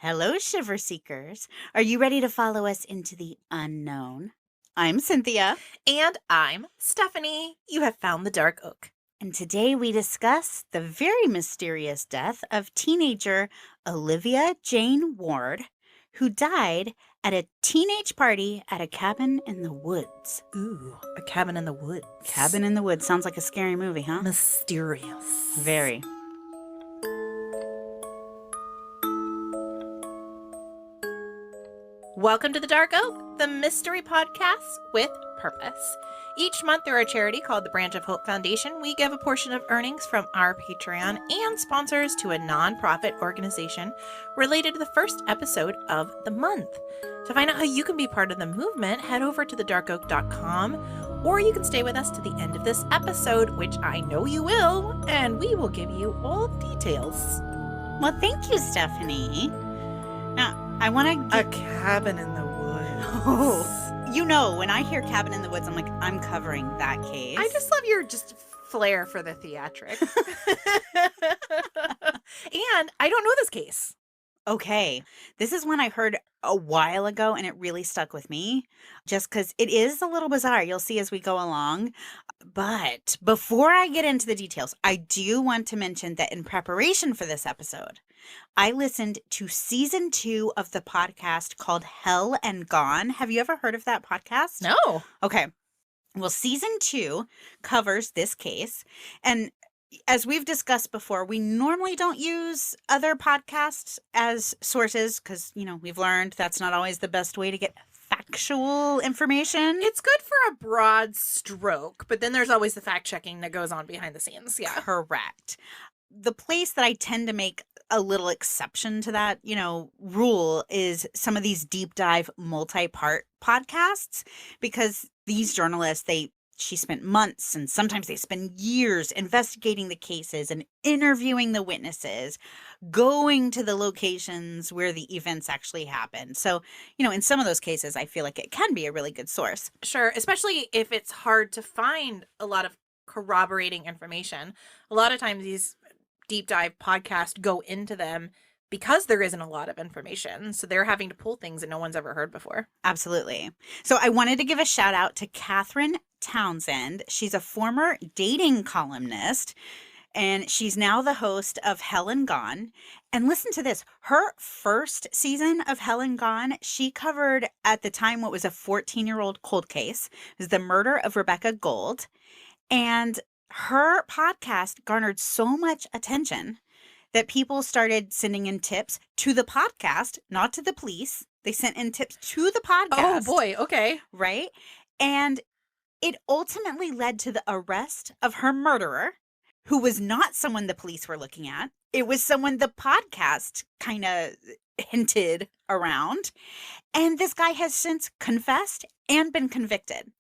Hello, Shiver Seekers. Are you ready to follow us into the unknown? I'm Cynthia, And I'm Stephanie. You have found the Dark Oak. and today we discuss the very mysterious death of teenager Olivia Jane Ward, who died at a teenage party at a cabin in the woods. Ooh, a cabin in the woods. Cabin in the woods sounds like a scary movie, huh? Mysterious. Very. Welcome to the Dark Oak, the mystery podcast with purpose. Each month through our charity called the Branch of Hope Foundation, we give a portion of earnings from our Patreon and sponsors to a nonprofit organization related to the first episode of the month. To find out how you can be part of the movement, head over to thedarkoak.com, or you can stay with us to the end of this episode, which I know you will, and we will give you all the details. Well, thank you, Stephanie. Now, I want to A cabin in the woods. Oh, you know, when I hear cabin in the woods, I'm like, I'm covering that case. I just love your flair for the theatrics. And I don't know this case. Okay. This is one I heard a while ago, and it really stuck with me just because it is a little bizarre. You'll see as we go along. But before I get into the details, I do want to mention that in preparation for this episode, I listened to season 2 of the podcast called Hell and Gone. Have you ever heard of that podcast? No. Okay. Well, season 2 covers this case. And as we've discussed before, we normally don't use other podcasts as sources because, we've learned that's not always the best way to get factual information. It's good for a broad stroke, but then there's always the fact checking that goes on behind the scenes. Yeah. Correct. The place that I tend to make a little exception to that, rule is some of these deep dive multi-part podcasts, because these journalists, she spent months and sometimes they spend years investigating the cases and interviewing the witnesses, going to the locations where the events actually happened. So, in some of those cases, I feel like it can be a really good source. Sure, especially if it's hard to find a lot of corroborating information. A lot of times these deep dive podcasts go into them because there isn't a lot of information. So they're having to pull things that no one's ever heard before. Absolutely. So I wanted to give a shout out to Catherine Townsend. She's a former dating columnist, and she's now the host of Hell and Gone. And listen to this. Her first season of Hell and Gone, she covered at the time what was a 14-year-old cold case. It was the murder of Rebecca Gold. And her podcast garnered so much attention that people started sending in tips to the podcast, not to the police. They sent in tips to the podcast. Oh boy, okay. Right? And it ultimately led to the arrest of her murderer, who was not someone the police were looking at. It was someone the podcast kind of hinted around. And this guy has since confessed and been convicted.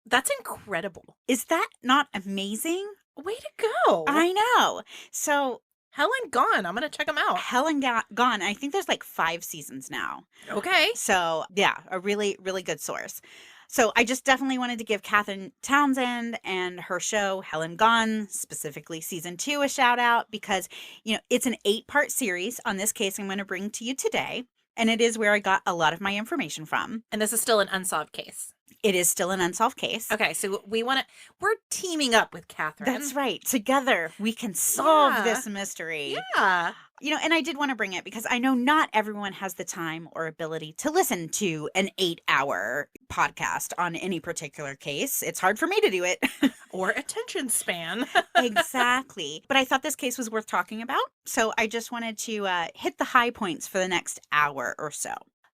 That's incredible. Is that not amazing? Way to go. I know. So Hell and Gone. I'm going to check them out. Hell and Gone. I think there's like 5 seasons now. Okay. So yeah, a really, really good source. So I just definitely wanted to give Catherine Townsend and her show Hell and Gone, specifically season 2, a shout out because, it's an 8-part series on this case I'm going to bring to you today. And it is where I got a lot of my information from. And this is still an unsolved case. It is still an unsolved case. Okay, so we're teaming up with Catherine. That's right. Together, we can solve this mystery. Yeah. And I did want to bring it because I know not everyone has the time or ability to listen to an 8-hour podcast on any particular case. It's hard for me to do it. Or attention span. Exactly. But I thought this case was worth talking about. So I just wanted to hit the high points for the next hour or so.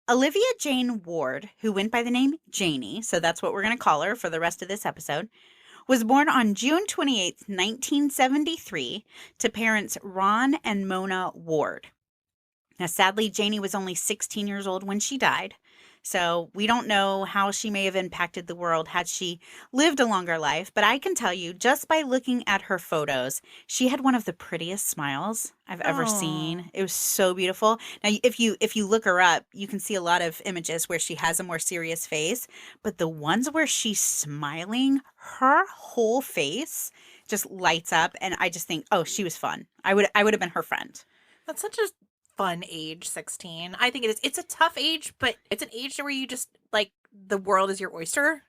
Olivia Jane Ward, who went by the name Janie, so that's what we're going to call her for the rest of this episode, was born on June 28th, 1973, to parents Ron and Mona Ward. Now, sadly, Janie was only 16 years old when she died, so we don't know how she may have impacted the world had she lived a longer life, but I can tell you, just by looking at her photos, she had one of the prettiest smiles I've ever seen. It was so beautiful. Now, if you look her up, you can see a lot of images where she has a more serious face, but the ones where she's smiling, her whole face just lights up, and I just think, oh, she was fun. I would have been her friend. That's such a fun age, 16. I think it is. It's a tough age, but it's an age where you just, like, the world is your oyster.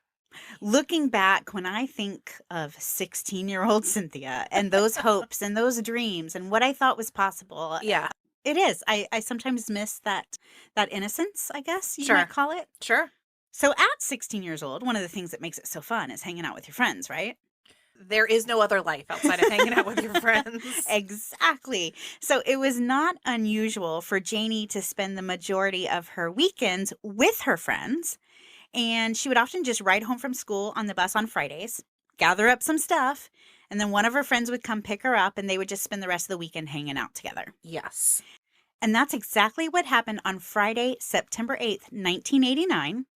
Looking back, when I think of 16-year-old Cynthia and those hopes and those dreams and what I thought was possible, Yeah, it is. I sometimes miss that innocence, I guess you sure. might call it. Sure. So at 16 years old, one of the things that makes it so fun is hanging out with your friends, right? There is no other life outside of hanging out with your friends. Exactly. So it was not unusual for Janie to spend the majority of her weekends with her friends. And she would often just ride home from school on the bus on Fridays, gather up some stuff, and then one of her friends would come pick her up and they would just spend the rest of the weekend hanging out together. Yes. And that's exactly what happened on Friday, September 8th, 1989,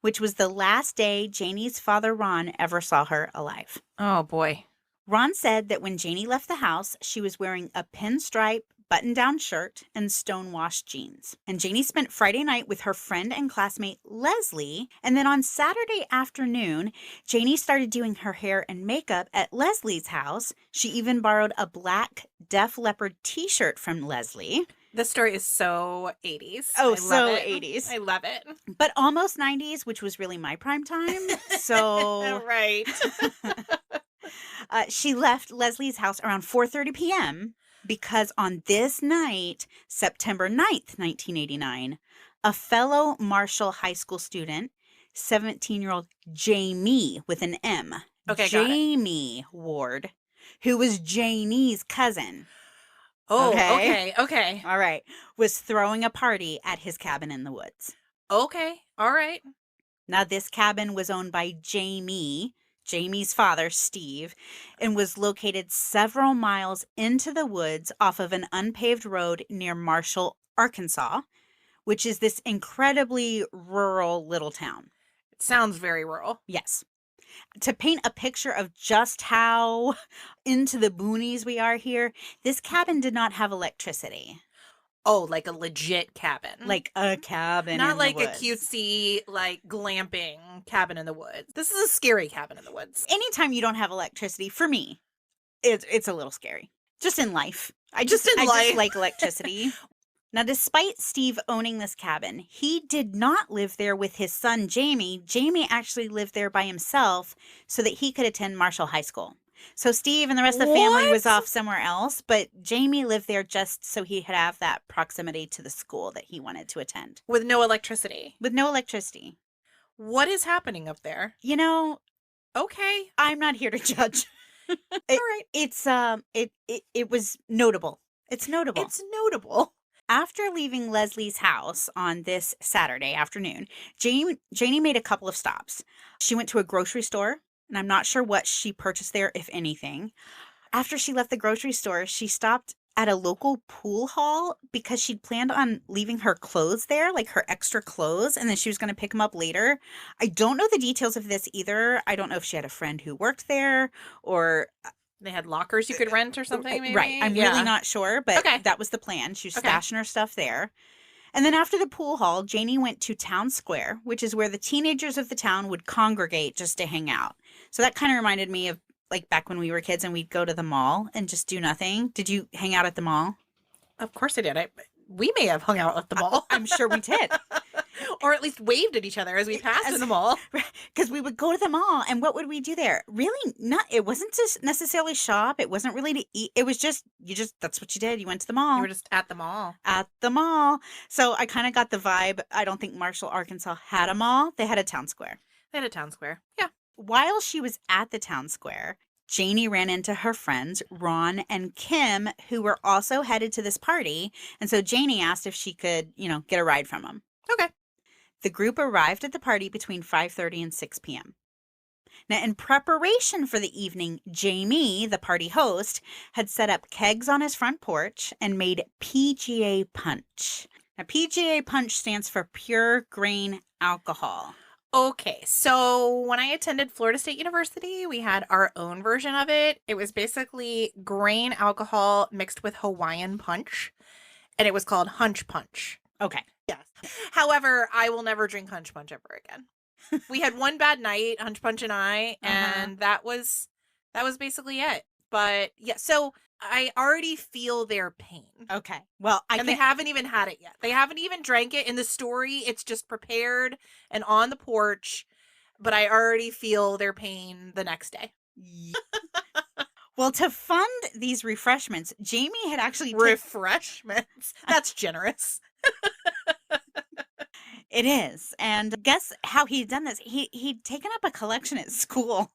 which was the last day Janie's father, Ron, ever saw her alive. Oh, boy. Ron said that when Janie left the house, she was wearing a pinstripe button-down shirt and stonewashed jeans. And Janie spent Friday night with her friend and classmate Leslie. And then on Saturday afternoon, Janie started doing her hair and makeup at Leslie's house. She even borrowed a black Def Leppard t-shirt from Leslie. This story is so 80s. Oh, I so love it. 80s. I love it. But almost 90s, which was really my prime time. So Right. she left Leslie's house around 4:30 p.m. because on this night, September 9th, 1989, a fellow Marshall High School student, 17-year-old Jamie with an M, Okay, got it. Jamie Ward, who was Janie's cousin, Oh, Okay. okay. all right, was throwing a party at his cabin in the woods. Okay, all right. Now, this cabin was owned by Jamie's father, Steve, and was located several miles into the woods off of an unpaved road near Marshall, Arkansas, which is this incredibly rural little town. It sounds very rural. Yes. To paint a picture of just how into the boonies we are here, this cabin did not have electricity. Oh, like a legit cabin. Like a cabin Not in like the a woods. cutesy, like, glamping cabin in the woods. This is a scary cabin in the woods. Anytime you don't have electricity, for me, it's a little scary. Just in life. I just life. like electricity. Now, despite Steve owning this cabin, he did not live there with his son, Jamie. Jamie actually lived there by himself so that he could attend Marshall High School. So Steve and the rest of the family was What? off somewhere else, but Jamie lived there just so he could have that proximity to the school that he wanted to attend. With no electricity. With no electricity. What is happening up there? You know, Okay. I'm not here to judge. All right. It was notable. It's notable. It's notable. After leaving Leslie's house on this Saturday afternoon, Janie made a couple of stops. She went to a grocery store, and I'm not sure what she purchased there, if anything. After she left the grocery store, she stopped at a local pool hall because she'd planned on leaving her clothes there, like her extra clothes, and then she was going to pick them up later. I don't know the details of this either. I don't know if she had a friend who worked there or They had lockers you could rent or something, maybe? Right. I'm Yeah. really not sure, but Okay. that was the plan. She was Okay. stashing her stuff there. And then after the pool hall, Janie went to Town Square, which is where the teenagers of the town would congregate just to hang out. So that kind of reminded me of like back when we were kids and we'd go to the mall and just do nothing. Did you hang out at the mall? Of course I did. We may have hung out at the mall. I'm sure we did. Or at least waved at each other as we passed As- in the mall. Because we would go to the mall and what would we do there? Really not. It wasn't to necessarily shop. It wasn't really to eat. It was just, that's what you did. You went to the mall. You were just at the mall. At the mall. So I kind of got the vibe. I don't think Marshall, Arkansas had a mall. They had a town square. They had a town square. Yeah. While she was at the town square, Janie ran into her friends, Ron and Kim, who were also headed to this party. And so Janie asked if she could, get a ride from them. Okay. The group arrived at the party between 5:30 and 6 p.m. Now, in preparation for the evening, Jamie, the party host, had set up kegs on his front porch and made PGA Punch. Now, PGA Punch stands for pure grain alcohol. Okay, so when I attended Florida State University, we had our own version of it. It was basically grain alcohol mixed with Hawaiian punch, and it was called Hunch Punch. Okay. Yes. However, I will never drink Hunch Punch ever again. We had one bad night, Hunch Punch and I, and that was basically it. But yeah, so I already feel their pain. Okay. Well, And they haven't even had it yet. They haven't even drank it. In the story, it's just prepared and on the porch, but I already feel their pain the next day. Well, to fund these refreshments, Jamie had actually Refreshments? That's generous. It is. And guess how he'd done this? He'd taken up a collection at school,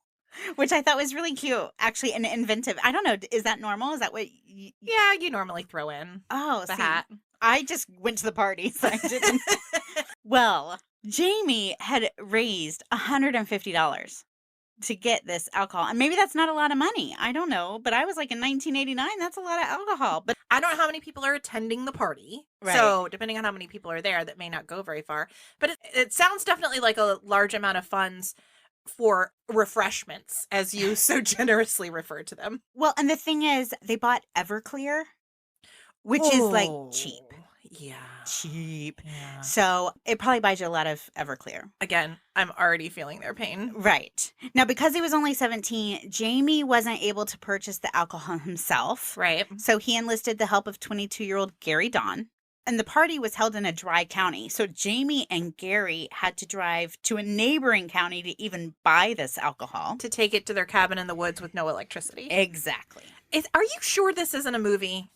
which I thought was really cute, actually, and inventive. I don't know. Is that normal? Is that what Yeah, you normally throw in Oh, the see, hat. I just went to the party, so I didn't. Well, Jamie had raised $150 to get this alcohol. And maybe that's not a lot of money. I don't know. But I was like, in 1989, that's a lot of alcohol. But I don't know how many people are attending the party. Right. So depending on how many people are there, that may not go very far. But it sounds definitely like a large amount of funds for refreshments, as you so generously referred to them. Well, and the thing is, they bought Everclear, which is like cheap. Yeah. Cheap. Yeah. So it probably buys you a lot of Everclear. Again, I'm already feeling their pain. Right. Now, because he was only 17, Jamie wasn't able to purchase the alcohol himself. Right. So he enlisted the help of 22-year-old Gary Don. And the party was held in a dry county. So Jamie and Gary had to drive to a neighboring county to even buy this alcohol. To take it to their cabin in the woods with no electricity. Exactly. Are you sure this isn't a movie?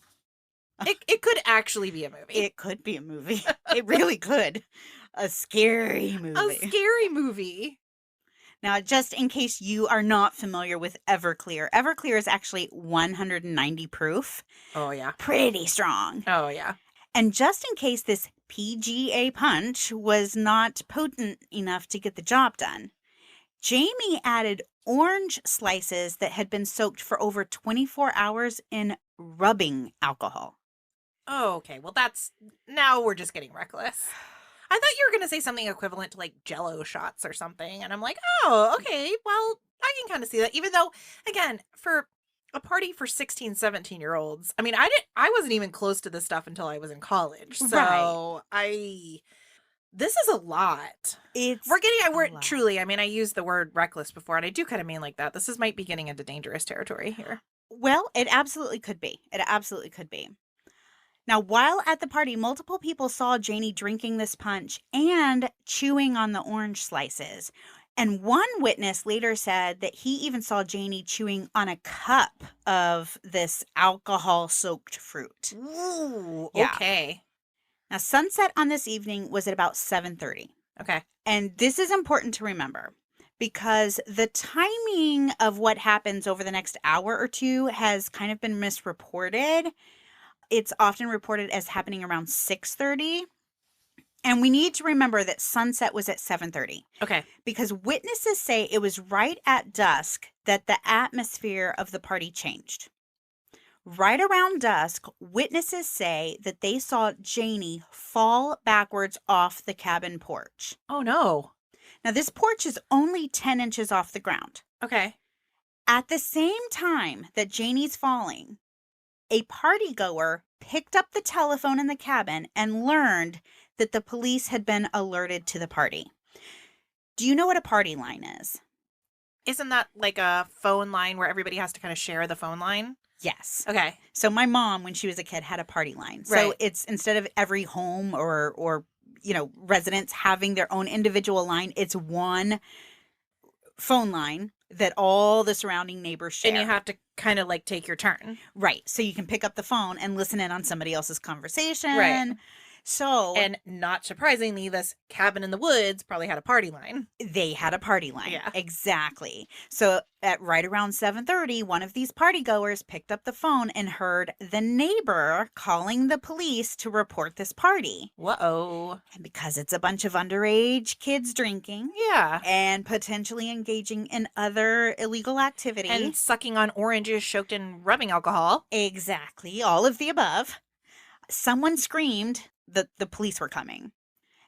It could actually be a movie. It could be a movie. It really could. A scary movie. A scary movie. Now, just in case you are not familiar with Everclear, Everclear is actually 190 proof. Oh, yeah. Pretty strong. Oh, yeah. And just in case this PGA punch was not potent enough to get the job done, Jamie added orange slices that had been soaked for over 24 hours in rubbing alcohol. Oh, okay. Well, now we're just getting reckless. I thought you were going to say something equivalent to like Jell-O shots or something. And I'm like, oh, okay. Well, I can kind of see that. Even though, again, for a party for 16, 17-year-olds, I mean, I wasn't even close to this stuff until I was in college. So this is a lot. Truly, I mean, I used the word reckless before, and I do kind of mean like that. This might be getting into dangerous territory here. Well, it absolutely could be. It absolutely could be. Now, while at the party, multiple people saw Janie drinking this punch and chewing on the orange slices. And one witness later said that he even saw Janie chewing on a cup of this alcohol-soaked fruit. Ooh, Yeah. Okay. Now, sunset on this evening was at about 7:30. Okay. And this is important to remember because the timing of what happens over the next hour or two has kind of been misreported. It's often reported as happening around 6:30. And we need to remember that sunset was at 7:30. Okay. Because witnesses say it was right at dusk that the atmosphere of the party changed. Right around dusk, witnesses say that they saw Janie fall backwards off the cabin porch. Oh, no. Now, this porch is only 10 inches off the ground. Okay. At the same time that Janie's falling, a party goer picked up the telephone in the cabin and learned that the police had been alerted to the party. Do you know what a party line is? Isn't that like a phone line where everybody has to kind of share the phone line? Yes. Okay. So my mom, when she was a kid, had a party line. So Right. it's instead of every home or residents having their own individual line, it's one phone line that all the surrounding neighbors share. And you have to kind of like take your turn. Right. So you can pick up the phone and listen in on somebody else's conversation. Right. So And not surprisingly, this cabin in the woods probably had a party line. they had a party line. Yeah. Exactly. So at right around 7:30, one of these party goers picked up the phone and heard the neighbor calling the police to report this party. Whoa. And because it's a bunch of underage kids drinking Yeah. and potentially engaging in other illegal activity. And sucking on oranges soaked in rubbing alcohol. Exactly. All of the above. Someone screamed that the police were coming.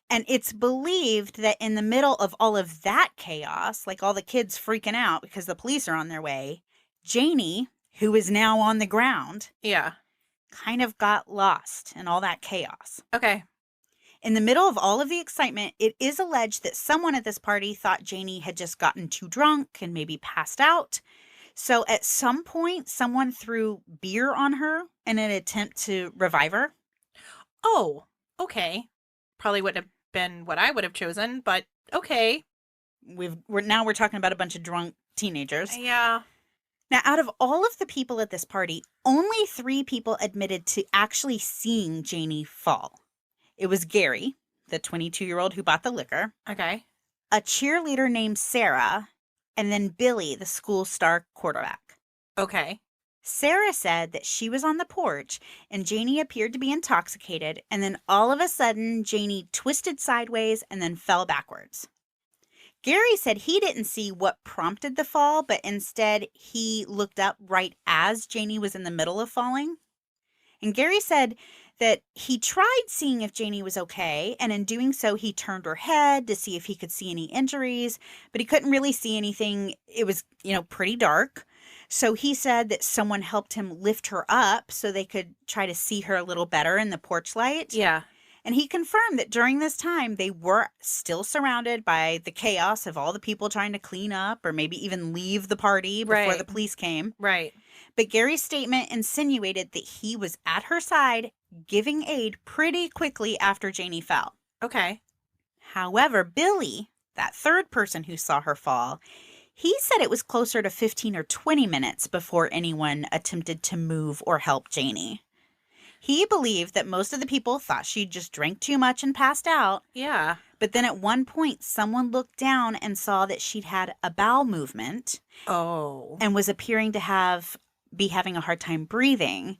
And it's believed that in the middle of all of that chaos, like all the kids freaking out because the police are on their way, Janie, who is now on the ground, Yeah. kind of got lost in all that chaos. Okay. In the middle of all of the excitement, it is alleged that someone at this party thought Janie had just gotten too drunk and maybe passed out. So at some point, someone threw beer on her in an attempt to revive her. Oh, okay. Probably wouldn't have been what I would have chosen, but okay. We're talking about a bunch of drunk teenagers. Yeah. Now, out of all of the people at this party, only 3 people admitted to actually seeing Janie fall. It was Gary, the 22-year-old who bought the liquor, Okay. a cheerleader named Sarah, and then Billy, the school star quarterback. Okay. Sarah said that she was on the porch and Janie appeared to be intoxicated, and then all of a sudden, Janie twisted sideways and then fell backwards. Gary said he didn't see what prompted the fall, but instead he looked up right as Janie was in the middle of falling. And Gary said that he tried seeing if Janie was okay, and in doing so, he turned her head to see if he could see any injuries, but he couldn't really see anything. It was, pretty dark. So he said that someone helped him lift her up so they could try to see her a little better in the porch light. Yeah. And he confirmed that during this time, they were still surrounded by the chaos of all the people trying to clean up or maybe even leave the party before the police came. Right. But Gary's statement insinuated that he was at her side giving aid pretty quickly after Janie fell. Okay. However, Billy, that third person who saw her fall, he said it was closer to 15 or 20 minutes before anyone attempted to move or help Janie. He believed that most of the people thought she just drank too much and passed out. Yeah. But then at one point, someone looked down and saw that she'd had a bowel movement. Oh. And was appearing to be having a hard time breathing.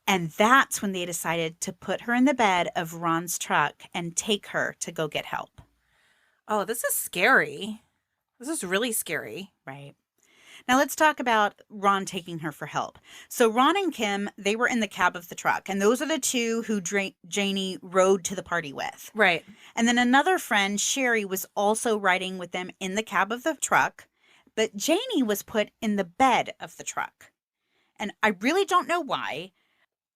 And that's when they decided to put her in the bed of Ron's truck and take her to go get help. Oh, this is scary. This is really scary. Right. Now let's talk about Ron taking her for help. So Ron and Kim, they were in the cab of the truck, and those are the 2 who Janie rode to the party with. Right. And then another friend, Sherry, was also riding with them in the cab of the truck, but Janie was put in the bed of the truck. And I really don't know why.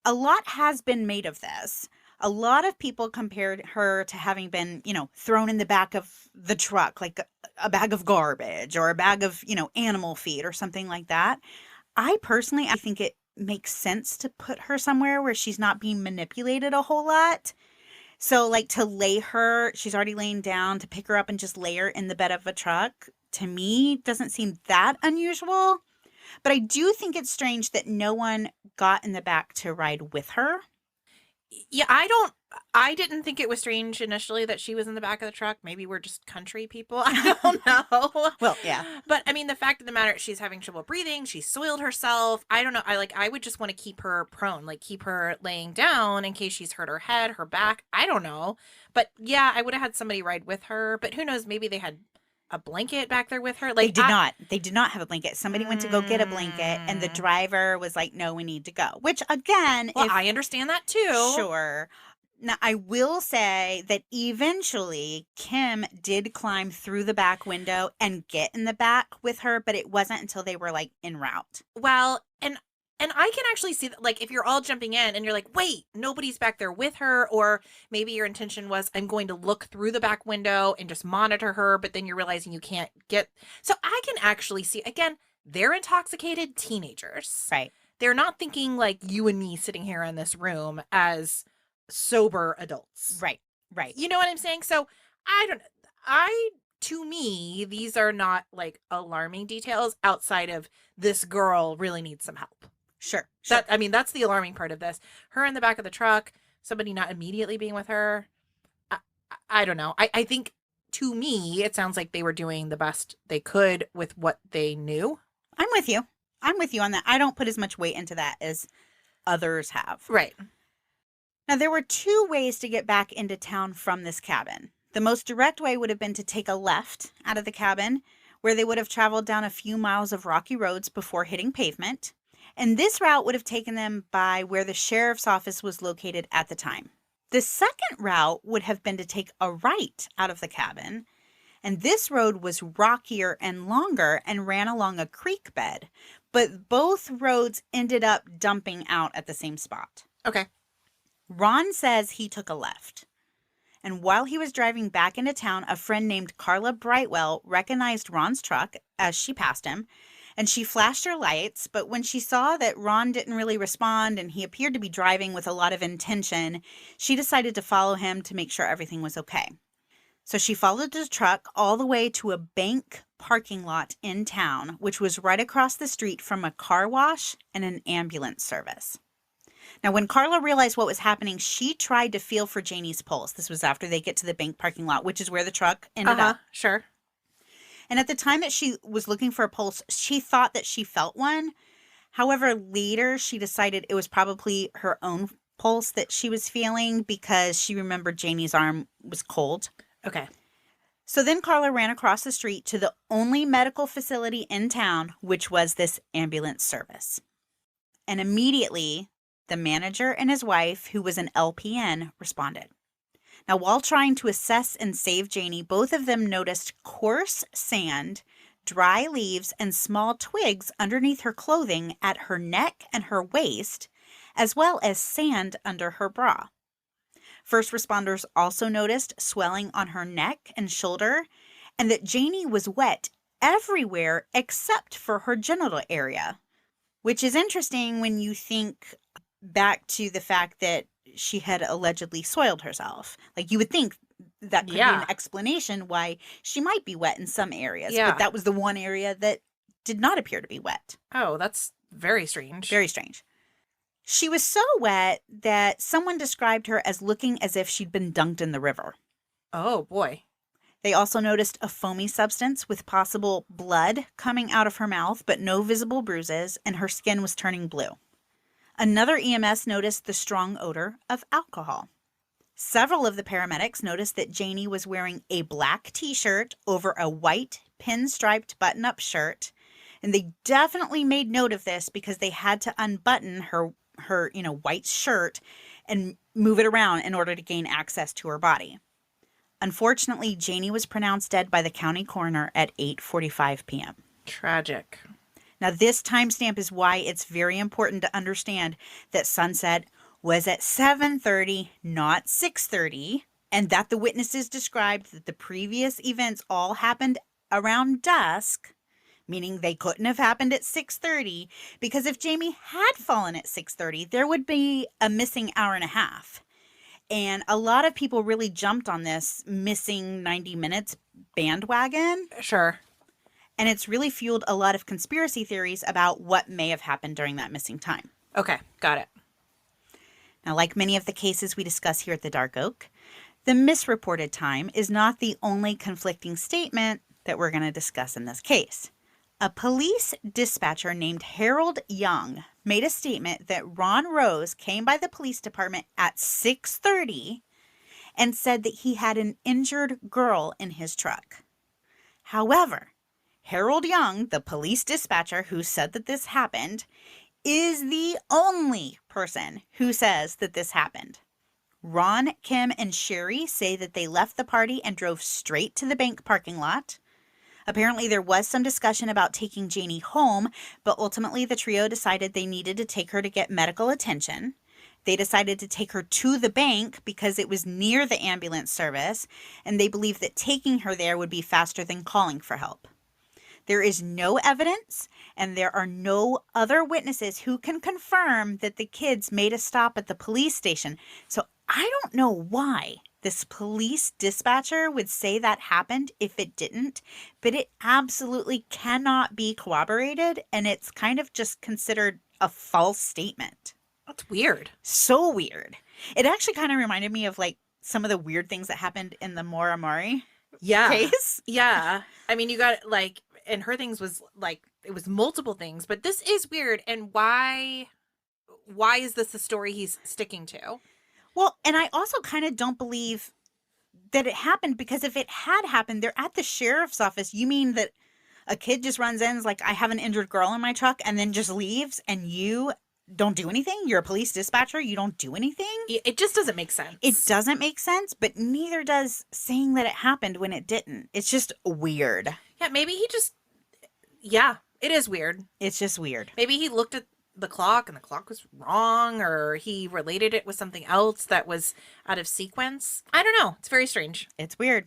A lot has been made of this. A lot of people compared her to having been, thrown in the back of the truck, like a bag of garbage or a bag of, animal feed or something like that. I think it makes sense to put her somewhere where she's not being manipulated a whole lot. So like to lay her, she's already laying down, to pick her up and just lay her in the bed of a truck, to me, doesn't seem that unusual. But I do think it's strange that no one got in the back to ride with her. Yeah, I didn't think it was strange initially that she was in the back of the truck. Maybe we're just country people. I don't know. Well, yeah. But I mean, the fact of the matter, she's having trouble breathing. She soiled herself. I don't know. I would just want to keep her prone, like keep her laying down in case she's hurt her head, her back. I don't know. But yeah, I would have had somebody ride with her. But who knows? Maybe they had a blanket back there with her. Like they did not. They did not have a blanket. Somebody went to go get a blanket, and the driver was like, "No, we need to go." Which again, well, I understand that too. Sure. Now, I will say that eventually Kim did climb through the back window and get in the back with her, but it wasn't until they were like en route. Well, and I can actually see that, like, if you're all jumping in and you're like, wait, nobody's back there with her, or maybe your intention was, I'm going to look through the back window and just monitor her, but then you're realizing you can't get. So I can actually see, again, they're intoxicated teenagers. Right. They're not thinking like you and me sitting here in this room as sober adults. Right. Right. You know what I'm saying? So to me, these are not like alarming details outside of this girl really needs some help. Sure. That's the alarming part of this. Her in the back of the truck, somebody not immediately being with her. I don't know. I think to me, it sounds like they were doing the best they could with what they knew. I'm with you. I'm with you on that. I don't put as much weight into that as others have. Right. Now, there were 2 ways to get back into town from this cabin. The most direct way would have been to take a left out of the cabin, where they would have traveled down a few miles of rocky roads before hitting pavement. And this route would have taken them by where the sheriff's office was located at the time. The second route would have been to take a right out of the cabin. And this road was rockier and longer and ran along a creek bed. But both roads ended up dumping out at the same spot. Okay. Ron says he took a left. And while he was driving back into town, a friend named Carla Brightwell recognized Ron's truck as she passed him. And she flashed her lights, but when she saw that Ron didn't really respond and he appeared to be driving with a lot of intention, she decided to follow him to make sure everything was okay. So she followed the truck all the way to a bank parking lot in town, which was right across the street from a car wash and an ambulance service. Now, when Carla realized what was happening, she tried to feel for Janie's pulse. This was after they get to the bank parking lot, which is where the truck ended up. Sure. And at the time that she was looking for a pulse, she thought that she felt one. However, later she decided it was probably her own pulse that she was feeling because she remembered Janie's arm was cold. Okay. So then Carla ran across the street to the only medical facility in town, which was this ambulance service. And immediately, the manager and his wife, who was an LPN, responded. Now, while trying to assess and save Janie, both of them noticed coarse sand, dry leaves, and small twigs underneath her clothing at her neck and her waist, as well as sand under her bra. First responders also noticed swelling on her neck and shoulder, and that Janie was wet everywhere except for her genital area, which is interesting when you think back to the fact that she had allegedly soiled herself. Like, you would think that could be an explanation why she might be wet in some areas, but that was the one area that did not appear to be wet. Oh, that's very strange. Very strange. She was so wet that someone described her as looking as if she'd been dunked in the river. Oh, boy. They also noticed a foamy substance with possible blood coming out of her mouth, but no visible bruises, and her skin was turning blue. Another EMS noticed the strong odor of alcohol. Several of the paramedics noticed that Janie was wearing a black t-shirt over a white pinstriped button-up shirt, and they definitely made note of this because they had to unbutton her white shirt and move it around in order to gain access to her body. Unfortunately, Janie was pronounced dead by the county coroner at 8:45 p.m. Tragic. Now, this timestamp is why it's very important to understand that sunset was at 7:30, not 6:30, and that the witnesses described that the previous events all happened around dusk, meaning they couldn't have happened at 6:30, because if Jamie had fallen at 6:30, there would be a missing hour and a half. And a lot of people really jumped on this missing 90 minutes bandwagon. Sure. And it's really fueled a lot of conspiracy theories about what may have happened during that missing time. Okay, got it. Now, like many of the cases we discuss here at the Dark Oak, the misreported time is not the only conflicting statement that we're going to discuss in this case. A police dispatcher named Harold Young made a statement that Ron Rose came by the police department at 6:30 and said that he had an injured girl in his truck. However, Harold Young, the police dispatcher who said that this happened, is the only person who says that this happened. Ron, Kim, and Sherry say that they left the party and drove straight to the bank parking lot. Apparently, there was some discussion about taking Janie home, but ultimately the trio decided they needed to take her to get medical attention. They decided to take her to the bank because it was near the ambulance service, and they believed that taking her there would be faster than calling for help. There is no evidence, and there are no other witnesses who can confirm that the kids made a stop at the police station. So I don't know why this police dispatcher would say that happened if it didn't, but it absolutely cannot be corroborated, and it's kind of just considered a false statement. That's weird. So weird. It actually kind of reminded me of like some of the weird things that happened in the Maura Murray case. Yeah. I mean, you got like, and her things was like, it was multiple things, but this is weird. And why is this the story he's sticking to? Well, and I also kind of don't believe that it happened, because if it had happened, they're at the sheriff's office. You mean that a kid just runs in and is like, I have an injured girl in my truck, and then just leaves, and you don't do anything? You're a police dispatcher. You don't do anything? It just doesn't make sense. It doesn't make sense, but neither does saying that it happened when it didn't. It's just weird. Yeah, maybe he just, yeah, it is weird. It's just weird. Maybe he looked at the clock and the clock was wrong, or he related it with something else that was out of sequence. I don't know. It's very strange. It's weird.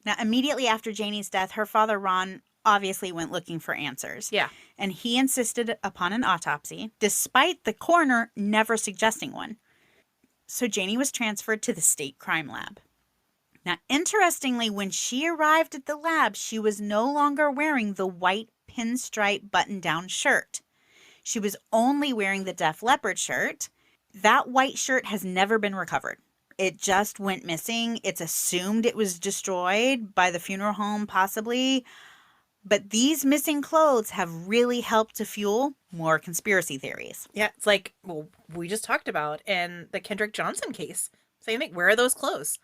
Now, immediately after Janie's death, her father, Ron, obviously went looking for answers. Yeah. And he insisted upon an autopsy, despite the coroner never suggesting one. So Janie was transferred to the state crime lab. Now, interestingly, when she arrived at the lab, she was no longer wearing the white pinstripe button-down shirt. She was only wearing the Def Leppard shirt. That white shirt has never been recovered. It just went missing. It's assumed it was destroyed by the funeral home, possibly. But these missing clothes have really helped to fuel more conspiracy theories. Yeah, it's like, well, we just talked about in the Kendrick Johnson case. Same thing. Where are those clothes?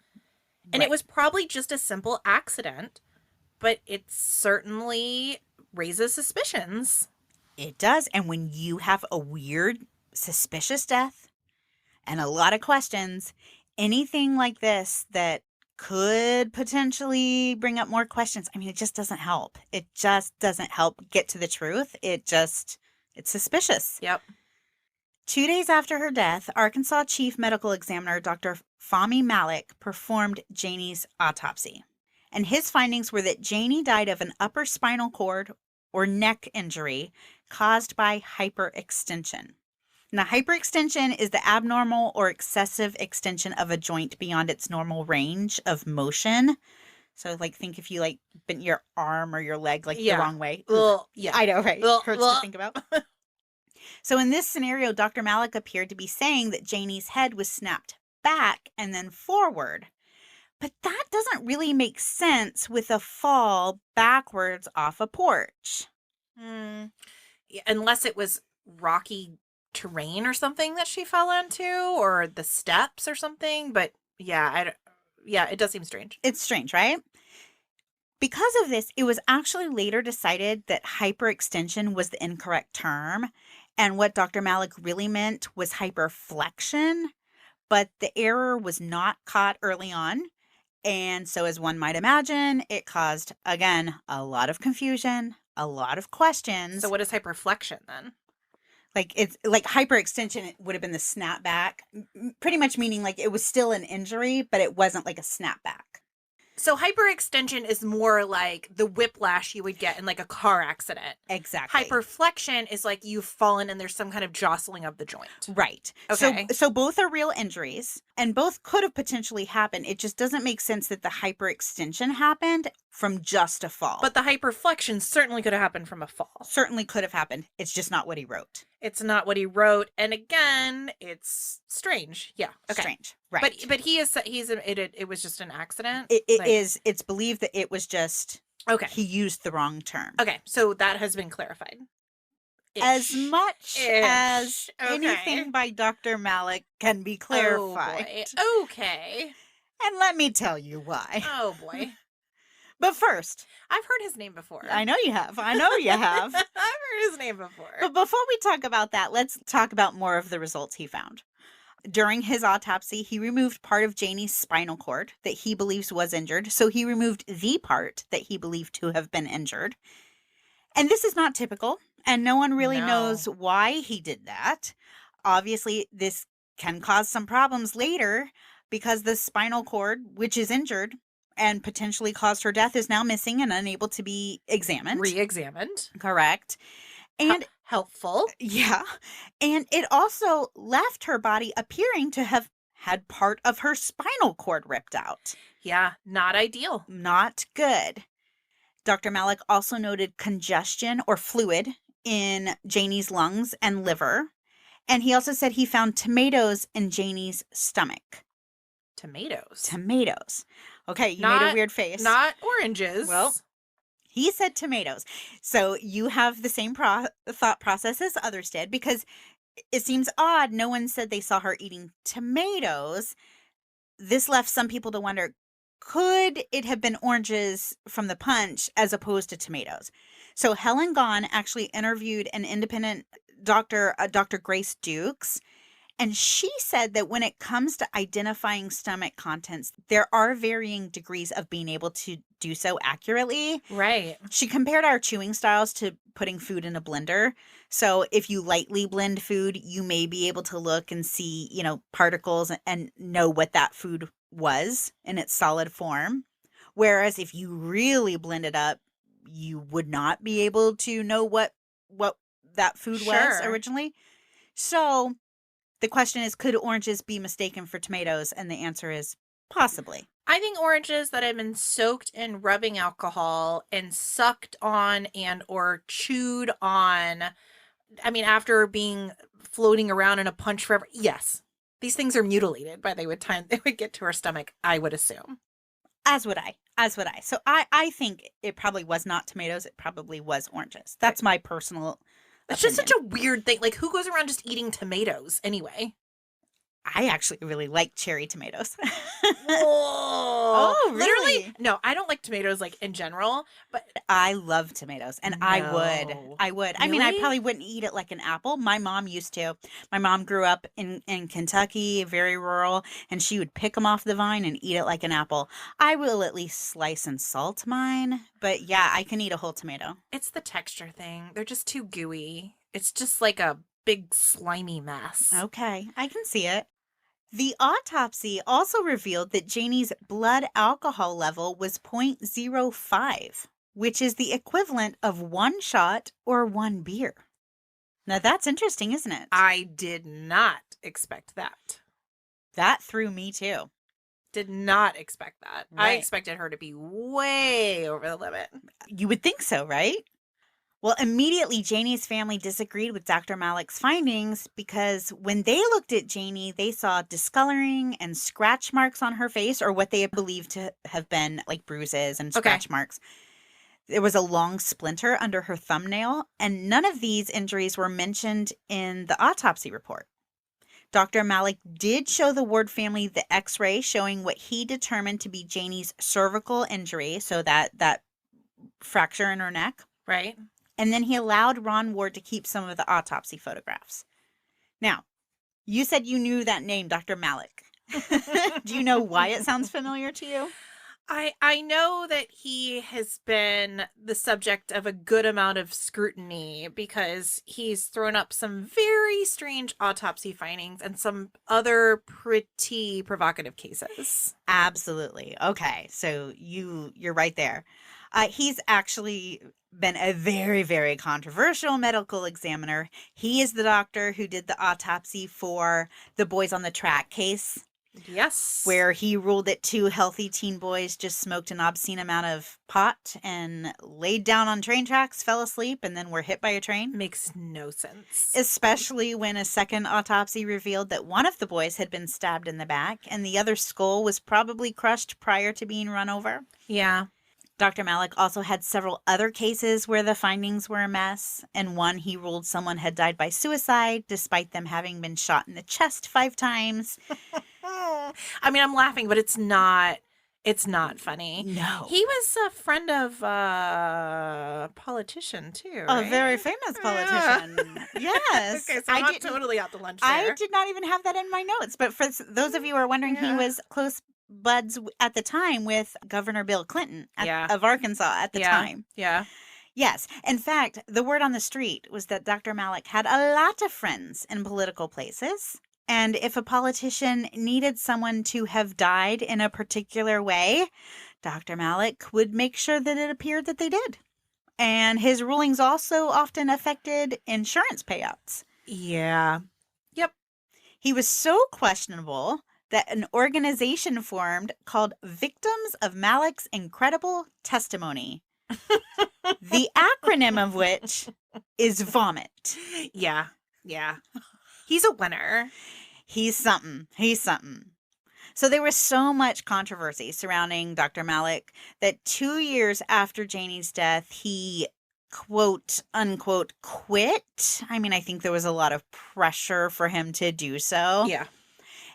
And Right. it was probably just a simple accident, but it certainly raises suspicions. It does. And when you have a weird, suspicious death and a lot of questions, anything like this that could potentially bring up more questions, I mean, it just doesn't help. It just doesn't help get to the truth. It's suspicious. Yep. 2 days after her death, Arkansas Chief Medical Examiner Dr. Fahmy Malik performed Janie's autopsy. And his findings were that Janie died of an upper spinal cord or neck injury caused by hyperextension. Now, hyperextension is the abnormal or excessive extension of a joint beyond its normal range of motion. So, like, think if you, like, bent your arm or your leg, like, the wrong way. Well, yeah. I know, right? Well, Hurts to think about. So, in this scenario, Dr. Malik appeared to be saying that Janie's head was snapped back and then forward. But that doesn't really make sense with a fall backwards off a porch. Yeah, unless it was rocky terrain or something that she fell into, or the steps or something. But yeah, it does seem strange. It's strange, right? Because of this, it was actually later decided that hyperextension was the incorrect term. And what Dr. Malik really meant was hyperflexion. But the error was not caught early on. And so, as one might imagine, it caused, again, a lot of confusion, a lot of questions. So what is hyperflexion then? Like, it's like hyperextension, it would have been the snapback, pretty much meaning like it was still an injury, but it wasn't like a snapback. So hyperextension is more like the whiplash you would get in like a car accident. Exactly. Hyperflexion is like you've fallen and there's some kind of jostling of the joint. Right. Okay. So both are real injuries and both could have potentially happened. It just doesn't make sense that the hyperextension happened from just a fall. But the hyperflexion certainly could have happened from a fall. Certainly could have happened. It's just not what he wrote. It's not what he wrote. And again, it's strange. Yeah. Okay. Strange. Right. But he's admitted it was just an accident. It's believed that it was just, okay. He used the wrong term. Okay. So that has been clarified. As much as anything by Dr. Malik can be clarified. Oh, okay. And let me tell you why. Oh, boy. But first, I've heard his name before. I know you have. I've heard his name before. But before we talk about that, let's talk about more of the results he found. During his autopsy, he removed part of Janie's spinal cord that he believes was injured. So he removed the part that he believed to have been injured. And this is not typical, and no one really knows why he did that. Obviously, this can cause some problems later because the spinal cord, which is injured and potentially caused her death, is now missing and unable to be examined. Re-examined. Correct. And helpful. Yeah. And it also left her body appearing to have had part of her spinal cord ripped out. Yeah, not ideal. Not good. Dr. Malik also noted congestion or fluid in Janie's lungs and liver. And he also said he found tomatoes in Janie's stomach. Tomatoes. Okay, you made a weird face. Not oranges. Well, he said tomatoes. So you have the same thought process as others did, because it seems odd. No one said they saw her eating tomatoes. This left some people to wonder, could it have been oranges from the punch as opposed to tomatoes? So Helen Gahn actually interviewed an independent doctor, Dr. Grace Dukes, and she said that when it comes to identifying stomach contents, there are varying degrees of being able to do so accurately. Right. She compared our chewing styles to putting food in a blender. So if you lightly blend food, you may be able to look and see, particles and know what that food was in its solid form. Whereas if you really blend it up, you would not be able to know what that food was Sure. originally. So the question is, could oranges be mistaken for tomatoes? And the answer is possibly. I think oranges that have been soaked in rubbing alcohol and sucked on and or chewed on, I mean, after being floating around in a punch forever. Yes. These things are mutilated by the time they would get to our stomach, I would assume. As would I. As would I. So I think it probably was not tomatoes. It probably was oranges. That's my personal It's just opinion. such a weird thing. Like, who goes around just eating tomatoes anyway? I actually really like cherry tomatoes. Whoa. Oh, Literally, really? no, I don't like tomatoes, like, in general, but I love tomatoes, and I would. No. I would. I mean, I Really? probably wouldn't eat it like an apple. My mom used to. My mom grew up in Kentucky, very rural, and she would pick them off the vine and eat it like an apple. I will at least slice and salt mine, but yeah, I can eat a whole tomato. It's the texture thing. They're just too gooey. It's just like a big slimy mess. Okay, I can see it. The autopsy also revealed that Janie's blood alcohol level was 0.05, which is the equivalent of one shot or one beer. Now that's interesting, isn't it? I did not expect that. That threw me too. Did not expect that. I Right. expected her to be way over the limit. You would think so, right? Well, immediately Janie's family disagreed with Dr. Malik's findings because when they looked at Janie, they saw discoloring and scratch marks on her face, or what they believed to have been like bruises and Okay. scratch marks. There was a long splinter under her thumbnail, and none of these injuries were mentioned in the autopsy report. Dr. Malik did show the Ward family the x-ray showing what he determined to be Janie's cervical injury, so that fracture in her neck. Right? And then he allowed Ron Ward to keep some of the autopsy photographs. Now, you said you knew that name, Dr. Malik. Do you know why it sounds familiar to you? I know that he has been the subject of a good amount of scrutiny because he's thrown up some very strange autopsy findings and some other pretty provocative cases. Absolutely. Okay, so you're right there. He's actually been a very, very controversial medical examiner. He is the doctor who did the autopsy for the Boys on the Track case, Yes. where he ruled that two healthy teen boys just smoked an obscene amount of pot and laid down on train tracks, fell asleep, and then were hit by a train. Makes no sense. Especially when a second autopsy revealed that one of the boys had been stabbed in the back and the other's skull was probably crushed prior to being run over. Yeah. Dr. Malik also had several other cases where the findings were a mess. And one, he ruled someone had died by suicide despite them having been shot in the chest 5 times. I mean, I'm laughing, but it's not funny. No. He was a friend of a politician too, A right? very famous politician. Yes. Okay, so I'm not totally out to lunch there. I did not even have that in my notes. But for those of you who are wondering, he Yeah. was close buds at the time with Governor Bill Clinton Yeah. of Arkansas at the time. Yeah. Yes. In fact, the word on the street was that Dr. Malik had a lot of friends in political places. And if a politician needed someone to have died in a particular way, Dr. Malik would make sure that it appeared that they did. And his rulings also often affected insurance payouts. Yeah. He was so questionable that an organization formed called Victims of Malik's Incredible Testimony. The acronym of which is VOMIT. Yeah. Yeah. He's a winner. He's something. He's something. So there was so much controversy surrounding Dr. Malik that 2 years after Janie's death, he quote unquote quit. I mean, I think there was a lot of pressure for him to do so. Yeah.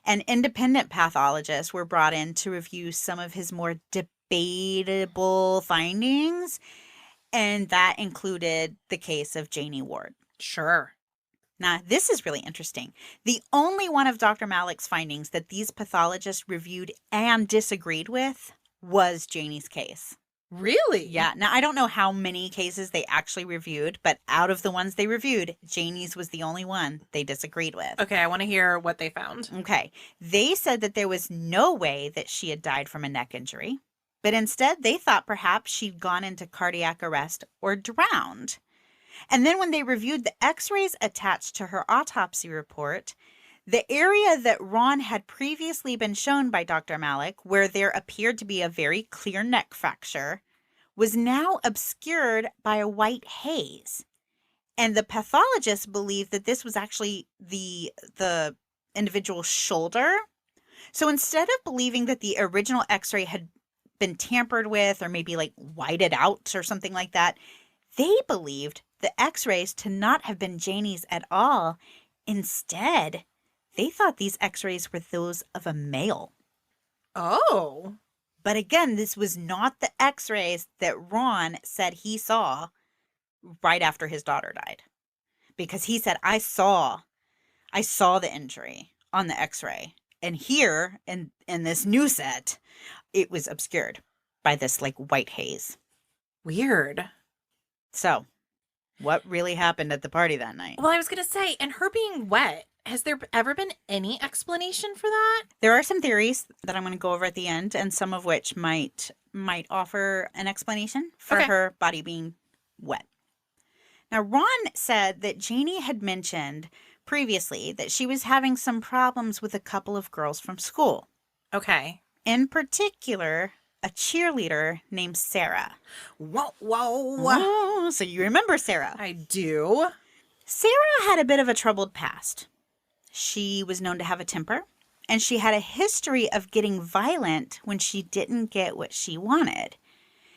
And independent pathologists were brought in to review some of his more debatable findings. And that included the case of Janie Ward. Sure. Now, this is really interesting. The only one of Dr. Malik's findings that these pathologists reviewed and disagreed with was Janie's case. Really? Yeah. Now, I don't know how many cases they actually reviewed, but out of the ones they reviewed, Janie's was the only one they disagreed with. Okay, I want to hear what they found. Okay. They said that there was no way that she had died from a neck injury. But instead, they thought perhaps she'd gone into cardiac arrest or drowned. And then when they reviewed the x-rays attached to her autopsy report, the area that Ron had previously been shown by Dr. Malik, where there appeared to be a very clear neck fracture, was now obscured by a white haze. And the pathologist believed that this was actually the individual's shoulder. So instead of believing that the original x-ray had been tampered with or maybe like whited out or something like that, they believed the x-rays to not have been Janie's at all. Instead, they thought these x-rays were those of a male. Oh. But again, this was not the x-rays that Ron said he saw right after his daughter died. Because he said, I saw the injury on the x-ray. And here in this new set, it was obscured by this like white haze. Weird. So, what really happened at the party that night? Well, I was going to say, and her being wet, has there ever been any explanation for that? There are some theories that I'm going to go over at the end, and some of which might offer an explanation for her body being wet. Now, Ron said that Janie had mentioned previously that she was having some problems with a couple of girls from school. Okay. In particular, a cheerleader named Sarah. Whoa. Oh, so you remember Sarah. I do. Sarah had a bit of a troubled past. She was known to have a temper, and she had a history of getting violent when she didn't get what she wanted.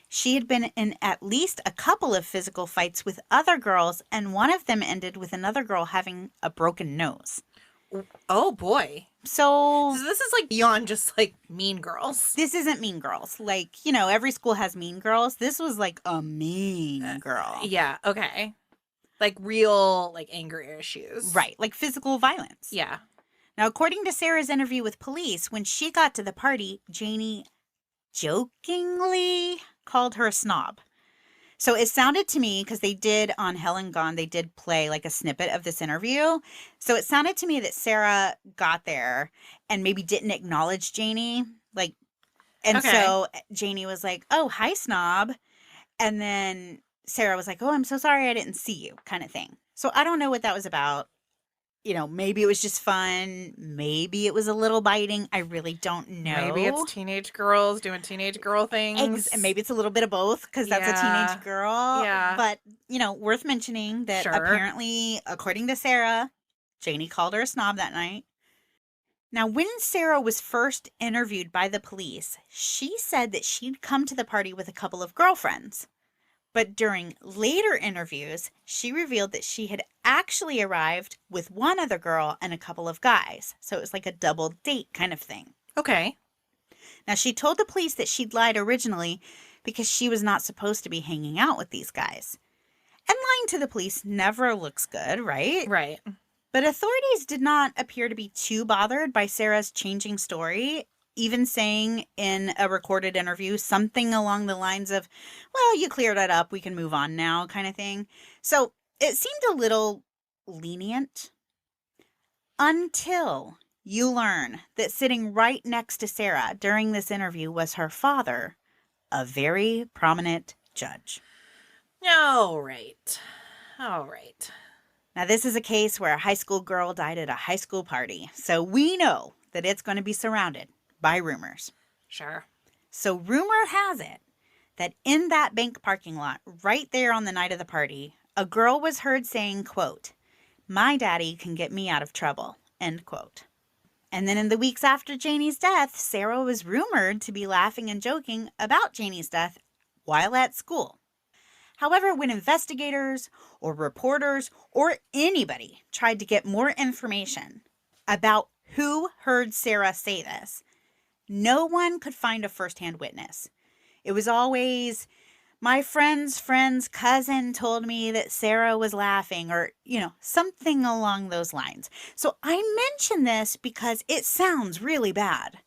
She had been in at least a couple of physical fights with other girls, and one of them ended with another girl having a broken nose. Oh, boy. So this is like beyond just like Mean Girls. This isn't Mean Girls. Like, you know, every school has Mean Girls. This was like a mean girl. Yeah, okay. Like real, like anger issues. Right, like physical violence. Yeah. Now, according to Sarah's interview with police, when she got to the party, Janie jokingly called her a snob. So it sounded to me, because they did on Helen Gone, they did play like a snippet of this interview. So it sounded to me that Sarah got there and maybe didn't acknowledge Janie. Like, and so Janie was like, oh, hi, snob. And then Sarah was like, oh, I'm so sorry I didn't see you, kind of thing. So I don't know what that was about. You know, maybe it was just fun. Maybe it was a little biting. I really don't know. Maybe it's teenage girls doing teenage girl things. And maybe it's a little bit of both, because that's a teenage girl. Yeah. But, you know, worth mentioning that apparently, according to Sarah, Janie called her a snob that night. Now, when Sarah was first interviewed by the police, she said that she'd come to the party with a couple of girlfriends. But during later interviews, she revealed that she had actually arrived with one other girl and a couple of guys. So it was like a double date kind of thing. Okay. Now, she told the police that she'd lied originally because she was not supposed to be hanging out with these guys. And lying to the police never looks good, right? Right. But authorities did not appear to be too bothered by Sarah's changing story, even saying in a recorded interview something along the lines of, well, you cleared it up, we can move on now, kind of thing. So it seemed a little lenient until you learn that sitting right next to Sarah during this interview was her father, a very prominent judge. All right. Now, this is a case where a high school girl died at a high school party, so we know that it's going to be surrounded by rumors. Sure. So rumor has it that in that bank parking lot right there on the night of the party, a girl was heard saying, quote, "My daddy can get me out of trouble," end quote. And then in the weeks after Janie's death, Sarah was rumored to be laughing and joking about Janie's death while at school. However, when investigators or reporters or anybody tried to get more information about who heard Sarah say this, no one could find a firsthand witness. It was always, my friend's cousin told me that Sarah was laughing, or, you know, something along those lines. So I mention this because it sounds really bad.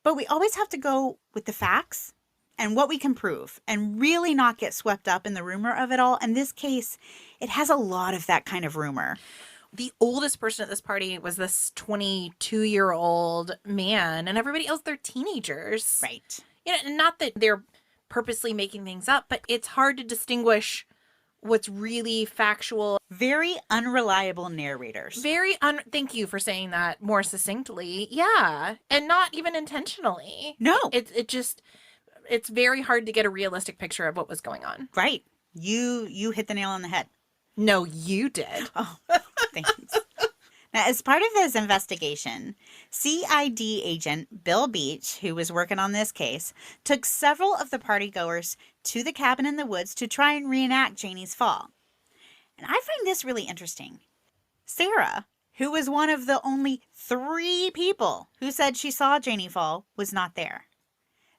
But we always have to go with the facts and what we can prove and really not get swept up in the rumor of it all. In this case, it has a lot of that kind of rumor. The oldest person at this party was this 22-year-old man, and everybody else, they're teenagers. Right. Not that they're purposely making things up, but it's hard to distinguish what's really factual. Very unreliable narrators. Thank you for saying that more succinctly. Yeah, and not even intentionally. No. It's very hard to get a realistic picture of what was going on. Right. You hit the nail on the head. No, you did. Oh, thanks. Now, as part of this investigation, CID agent Bill Beach, who was working on this case, took several of the partygoers to the cabin in the woods to try and reenact Janie's fall. And I find this really interesting. Sarah, who was one of the only 3 people who said she saw Janie fall, was not there.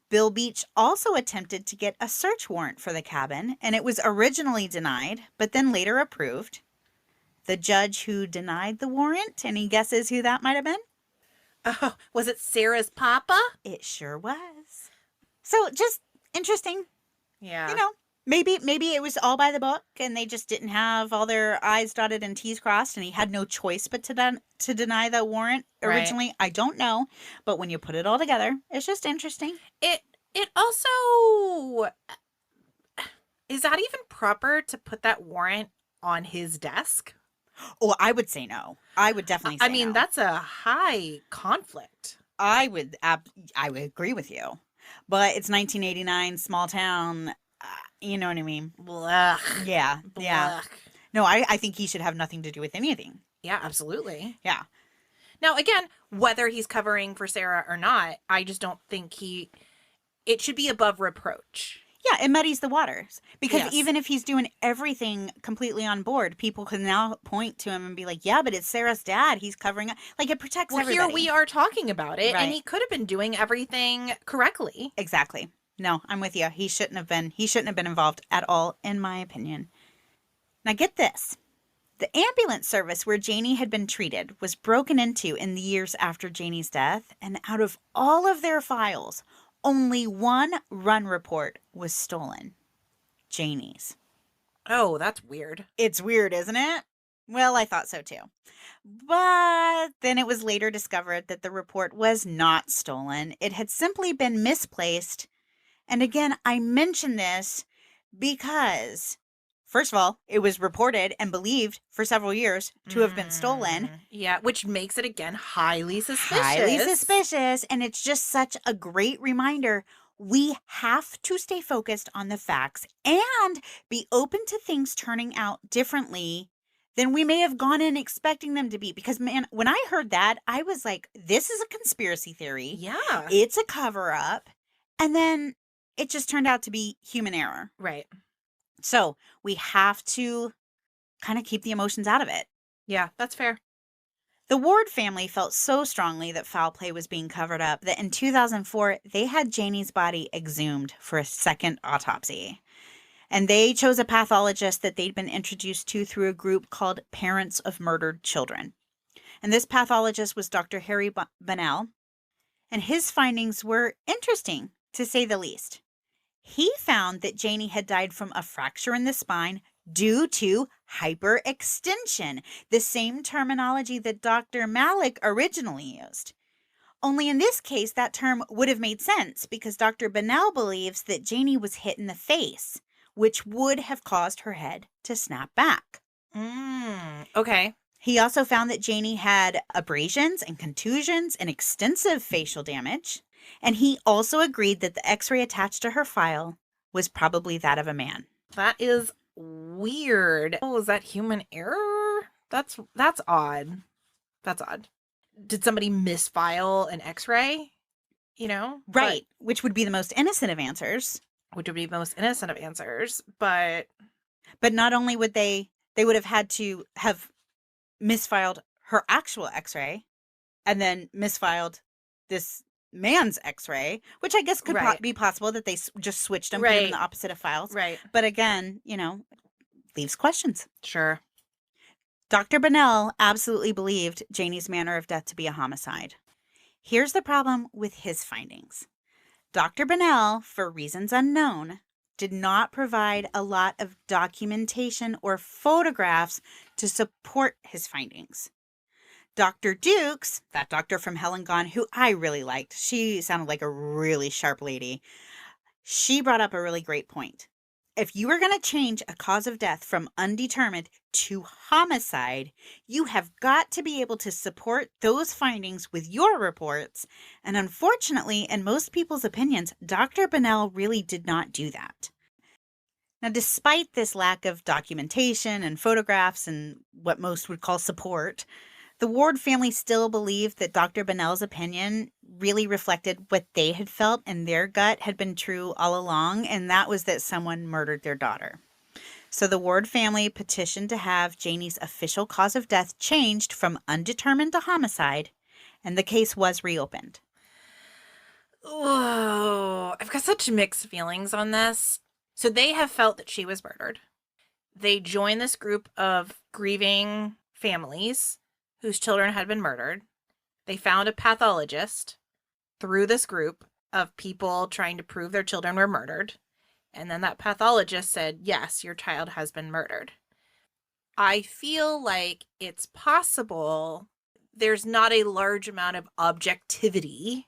Bill Beach also attempted to get a search warrant for the cabin, and it was originally denied, but then later approved. The judge who denied the warrant, any guesses who that might have been? Oh, was it Sarah's papa? It sure was. So just interesting. Yeah. You know, maybe it was all by the book and they just didn't have all their I's dotted and T's crossed and he had no choice but to deny the warrant originally. Right. I don't know. But when you put it all together, it's just interesting. It also, is that even proper to put that warrant on his desk? Oh, I would say no. I would definitely say no. That's a high conflict. I would agree with you. But it's 1989, small town. You know what I mean? Blech. Yeah. Blech. Yeah. No, I think he should have nothing to do with anything. Yeah, absolutely. Yeah. Now, again, whether he's covering for Sarah or not, I just don't think it should be above reproach. Yeah, it muddies the waters. Because Yes. even if he's doing everything completely on board, people can now point to him and be like, yeah, but it's Sarah's dad. He's covering up. Like, it protects everybody. Here we are talking about it, Right. and he could have been doing everything correctly. Exactly. No, I'm with you. He shouldn't have been involved at all, in my opinion. Now, get this. The ambulance service where Janie had been treated was broken into in the years after Janie's death, and out of all of their files, only one run report was stolen. Janie's. Oh, that's weird. It's weird, isn't it? Well, I thought so too. But then it was later discovered that the report was not stolen. It had simply been misplaced. And again, I mention this because, first of all, it was reported and believed for several years to have been stolen. Yeah, which makes it, again, highly suspicious. Highly suspicious. And it's just such a great reminder. We have to stay focused on the facts and be open to things turning out differently than we may have gone in expecting them to be. Because, man, when I heard that, I was like, this is a conspiracy theory. Yeah. It's a cover-up. And then it just turned out to be human error. Right. So we have to kind of keep the emotions out of it. Yeah, that's fair. The Ward family felt so strongly that foul play was being covered up that in 2004, they had Janie's body exhumed for a second autopsy. And they chose a pathologist that they'd been introduced to through a group called Parents of Murdered Children. And this pathologist was Dr. Harry Bunnell. And his findings were interesting, to say the least. He found that Janie had died from a fracture in the spine due to hyperextension, the same terminology that Dr. Malik originally used. Only in this case, that term would have made sense because Dr. Bunnell believes that Janie was hit in the face, which would have caused her head to snap back. Okay. He also found that Janie had abrasions and contusions and extensive facial damage. And he also agreed that the x-ray attached to her file was probably that of a man. That is weird. Oh, is that human error? That's odd. That's odd. Did somebody misfile an x-ray? Right. Which would be the most innocent of answers. Which would be the most innocent of answers. But not only would they would have had to have misfiled her actual x-ray and then misfiled this man's x-ray, which I guess could be possible that they just switched them, put them in the opposite of files. Right. But again, leaves questions. Sure. Dr. Bunnell absolutely believed Janie's manner of death to be a homicide. Here's the problem with his findings. Dr. Bunnell, for reasons unknown, did not provide a lot of documentation or photographs to support his findings. Dr. Dukes, that doctor from Helen Gone, who I really liked, she sounded like a really sharp lady. She brought up a really great point. If you are going to change a cause of death from undetermined to homicide, you have got to be able to support those findings with your reports. And unfortunately, in most people's opinions, Dr. Bonnell really did not do that. Now, despite this lack of documentation and photographs and what most would call support, the Ward family still believed that Dr. Bonnell's opinion really reflected what they had felt and their gut had been true all along, and that was that someone murdered their daughter. So the Ward family petitioned to have Janie's official cause of death changed from undetermined to homicide, and the case was reopened. Whoa, I've got such mixed feelings on this. So they have felt that she was murdered. They joined this group of grieving families whose children had been murdered. They found a pathologist through this group of people trying to prove their children were murdered. And then that pathologist said, yes, your child has been murdered. I feel like it's possible there's not a large amount of objectivity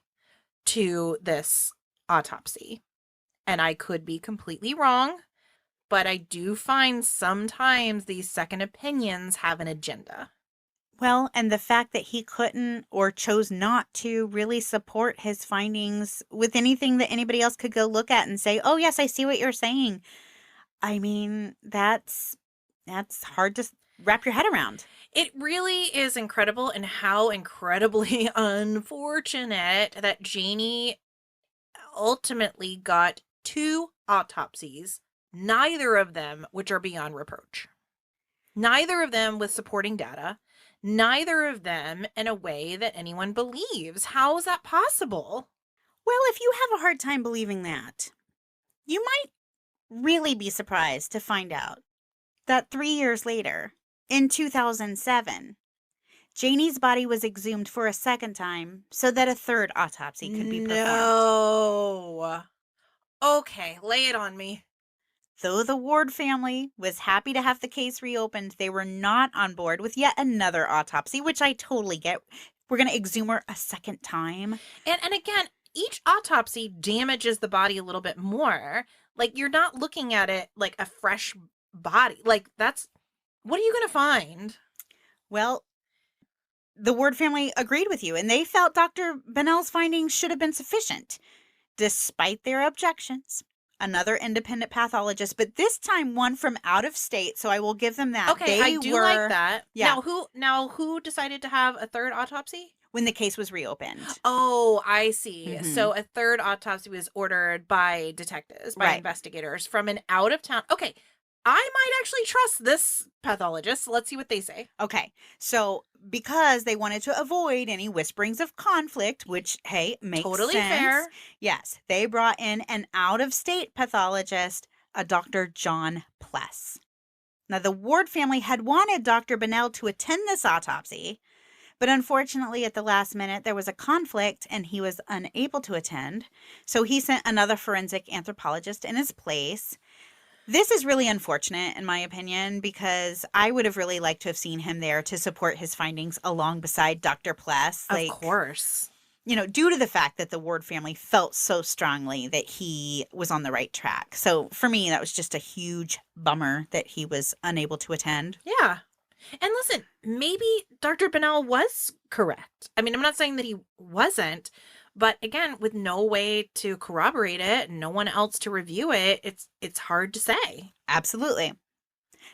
to this autopsy. And I could be completely wrong, but I do find sometimes these second opinions have an agenda. Well, and the fact that he couldn't or chose not to really support his findings with anything that anybody else could go look at and say, oh, yes, I see what you're saying. I mean, that's hard to wrap your head around. It really is incredible, and how incredibly unfortunate that Janie ultimately got 2 autopsies, neither of them which are beyond reproach. Neither of them with supporting data. Neither of them in a way that anyone believes. How is that possible? Well, if you have a hard time believing that, you might really be surprised to find out that 3 years later, in 2007, Janie's body was exhumed for a second time so that a third autopsy could be performed. No. Okay, lay it on me. Though the Ward family was happy to have the case reopened, they were not on board with yet another autopsy, which I totally get. We're going to exhume her a second time. And again, each autopsy damages the body a little bit more. Like, you're not looking at it like a fresh body. Like, what are you going to find? Well, the Ward family agreed with you, and they felt Dr. Bonnell's findings should have been sufficient. Despite their objections, another independent pathologist, but this time one from out of state, so I will give them that. Okay, I do like that. Yeah. Now who decided to have a third autopsy? When the case was reopened. Oh, I see. Mm-hmm. So a third autopsy was ordered by detectives, by investigators from an out of town. Okay, I might actually trust this pathologist. Let's see what they say. Okay, so because they wanted to avoid any whisperings of conflict, which, hey, makes totally sense. Fair. Yes, they brought in an out-of-state pathologist, a Dr. John Pless. Now, the Ward family had wanted Dr. Bonnell to attend this autopsy, but unfortunately, at the last minute, there was a conflict and he was unable to attend. So he sent another forensic anthropologist in his place. This is really unfortunate, in my opinion, because I would have really liked to have seen him there to support his findings along beside Dr. Pless. Of course. You know, due to the fact that the Ward family felt so strongly that he was on the right track. So for me, that was just a huge bummer that he was unable to attend. Yeah. And listen, maybe Dr. Bonnell was correct. I mean, I'm not saying that he wasn't, but again, with no way to corroborate it, no one else to review it, it's hard to say. Absolutely.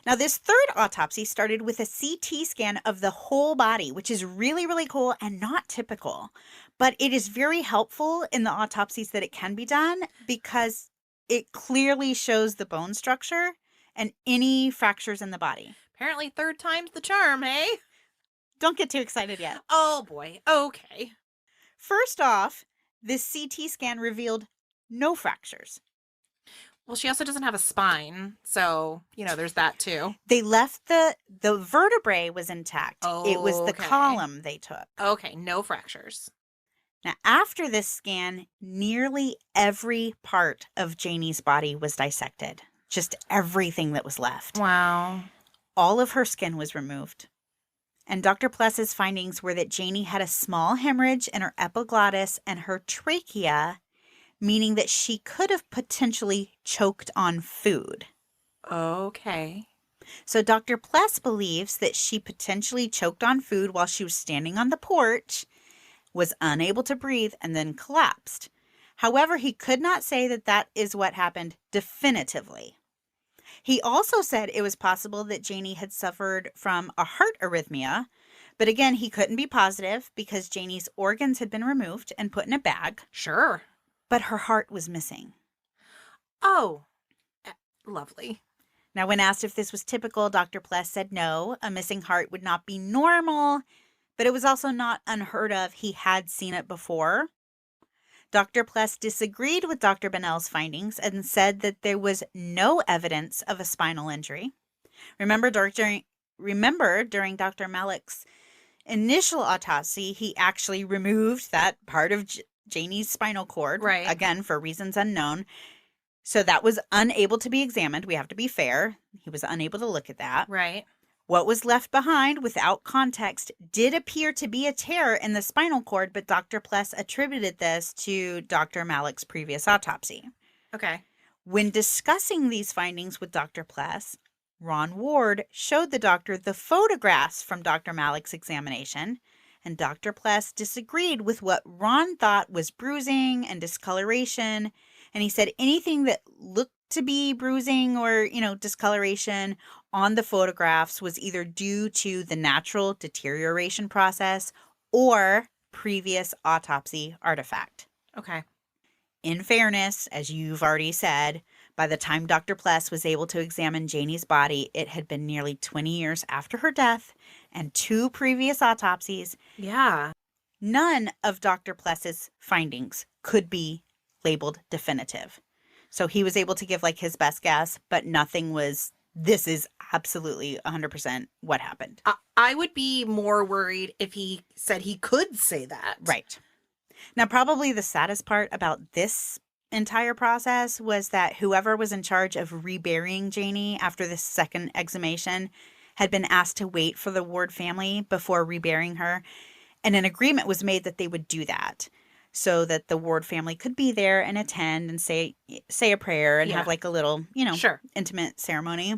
Now, this third autopsy started with a CT scan of the whole body, which is really, really cool and not typical. But it is very helpful in the autopsies that it can be done because it clearly shows the bone structure and any fractures in the body. Apparently, third time's the charm, hey? Don't get too excited yet. Oh, boy. Okay. First off, this CT scan revealed no fractures. Well, she also doesn't have a spine, so, there's that too. They left the vertebrae was intact. Oh, it was the column they took. Okay, no fractures. Now, after this scan, nearly every part of Janie's body was dissected. Just everything that was left. Wow. All of her skin was removed. And Dr. Pless's findings were that Janie had a small hemorrhage in her epiglottis and her trachea, meaning that she could have potentially choked on food. Okay. So Dr. Pless believes that she potentially choked on food while she was standing on the porch, was unable to breathe, and then collapsed. However, he could not say that that is what happened definitively. He also said it was possible that Janie had suffered from a heart arrhythmia, but again, he couldn't be positive because Janie's organs had been removed and put in a bag, Sure. but her heart was missing. Oh, lovely. Now, when asked if this was typical, Dr. Pless said no, a missing heart would not be normal, but it was also not unheard of. He had seen it before. Dr. Pless disagreed with Dr. Bennell's findings and said that there was no evidence of a spinal injury. Remember during Dr. Malik's initial autopsy, he actually removed that part of Janie's spinal cord, Right. again, for reasons unknown. So that was unable to be examined. We have to be fair. He was unable to look at that. Right. What was left behind without context did appear to be a tear in the spinal cord, but Dr. Pless attributed this to Dr. Malik's previous autopsy. Okay. When discussing these findings with Dr. Pless, Ron Ward showed the doctor the photographs from Dr. Malik's examination, and Dr. Pless disagreed with what Ron thought was bruising and discoloration, and he said anything that looked to be bruising or, discoloration on the photographs was either due to the natural deterioration process or previous autopsy artifact. Okay. In fairness, as you've already said, by the time Dr. Pless was able to examine Janie's body, it had been nearly 20 years after her death and 2 previous autopsies. Yeah. None of Dr. Pless's findings could be labeled definitive. So he was able to give his best guess, but nothing was, this is absolutely 100% what happened. I would be more worried if he said he could say that. Right. Now, probably the saddest part about this entire process was that whoever was in charge of reburying Janie after this second exhumation had been asked to wait for the Ward family before reburying her. And an agreement was made that they would do that so that the Ward family could be there and attend and say a prayer and have a little, Sure. intimate ceremony.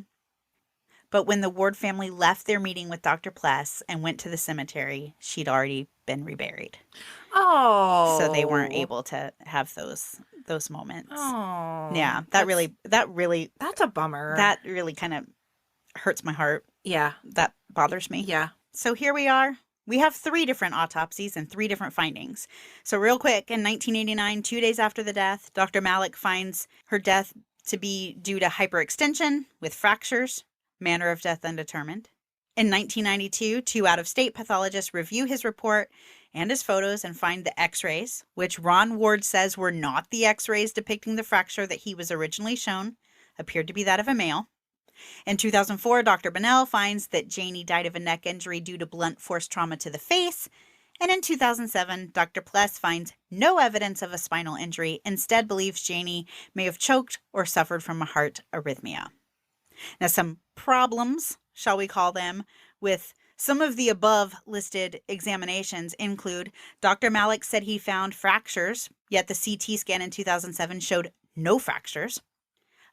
But when the Ward family left their meeting with Dr. Pless and went to the cemetery, she'd already been reburied. Oh. So they weren't able to have those moments. Oh. Yeah, that really That's a bummer. that really kind of hurts my heart. Yeah. That bothers me. Yeah. So here we are. We have 3 different autopsies and 3 different findings. So real quick, in 1989, 2 days after the death, Dr. Malik finds her death to be due to hyperextension with fractures, manner of death undetermined. In 1992, 2 out-of-state pathologists review his report and his photos and find the x-rays, which Ron Ward says were not the x-rays depicting the fracture that he was originally shown, appeared to be that of a male. In 2004, Dr. Bennell finds that Janie died of a neck injury due to blunt force trauma to the face. And in 2007, Dr. Pless finds no evidence of a spinal injury, instead believes Janie may have choked or suffered from a heart arrhythmia. Now, some problems, shall we call them, with some of the above listed examinations include Dr. Malik said he found fractures, yet the CT scan in 2007 showed no fractures.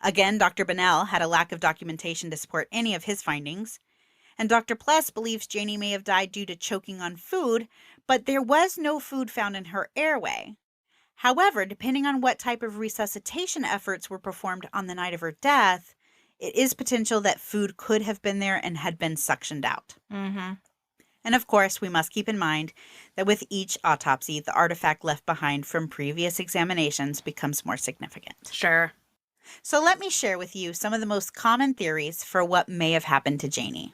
Again, Dr. Bennell had a lack of documentation to support any of his findings. And Dr. Pless believes Janie may have died due to choking on food, but there was no food found in her airway. However, depending on what type of resuscitation efforts were performed on the night of her death, it is potential that food could have been there and had been suctioned out. Mm-hmm. And of course, we must keep in mind that with each autopsy, the artifact left behind from previous examinations becomes more significant. Sure. So let me share with you some of the most common theories for what may have happened to Janie.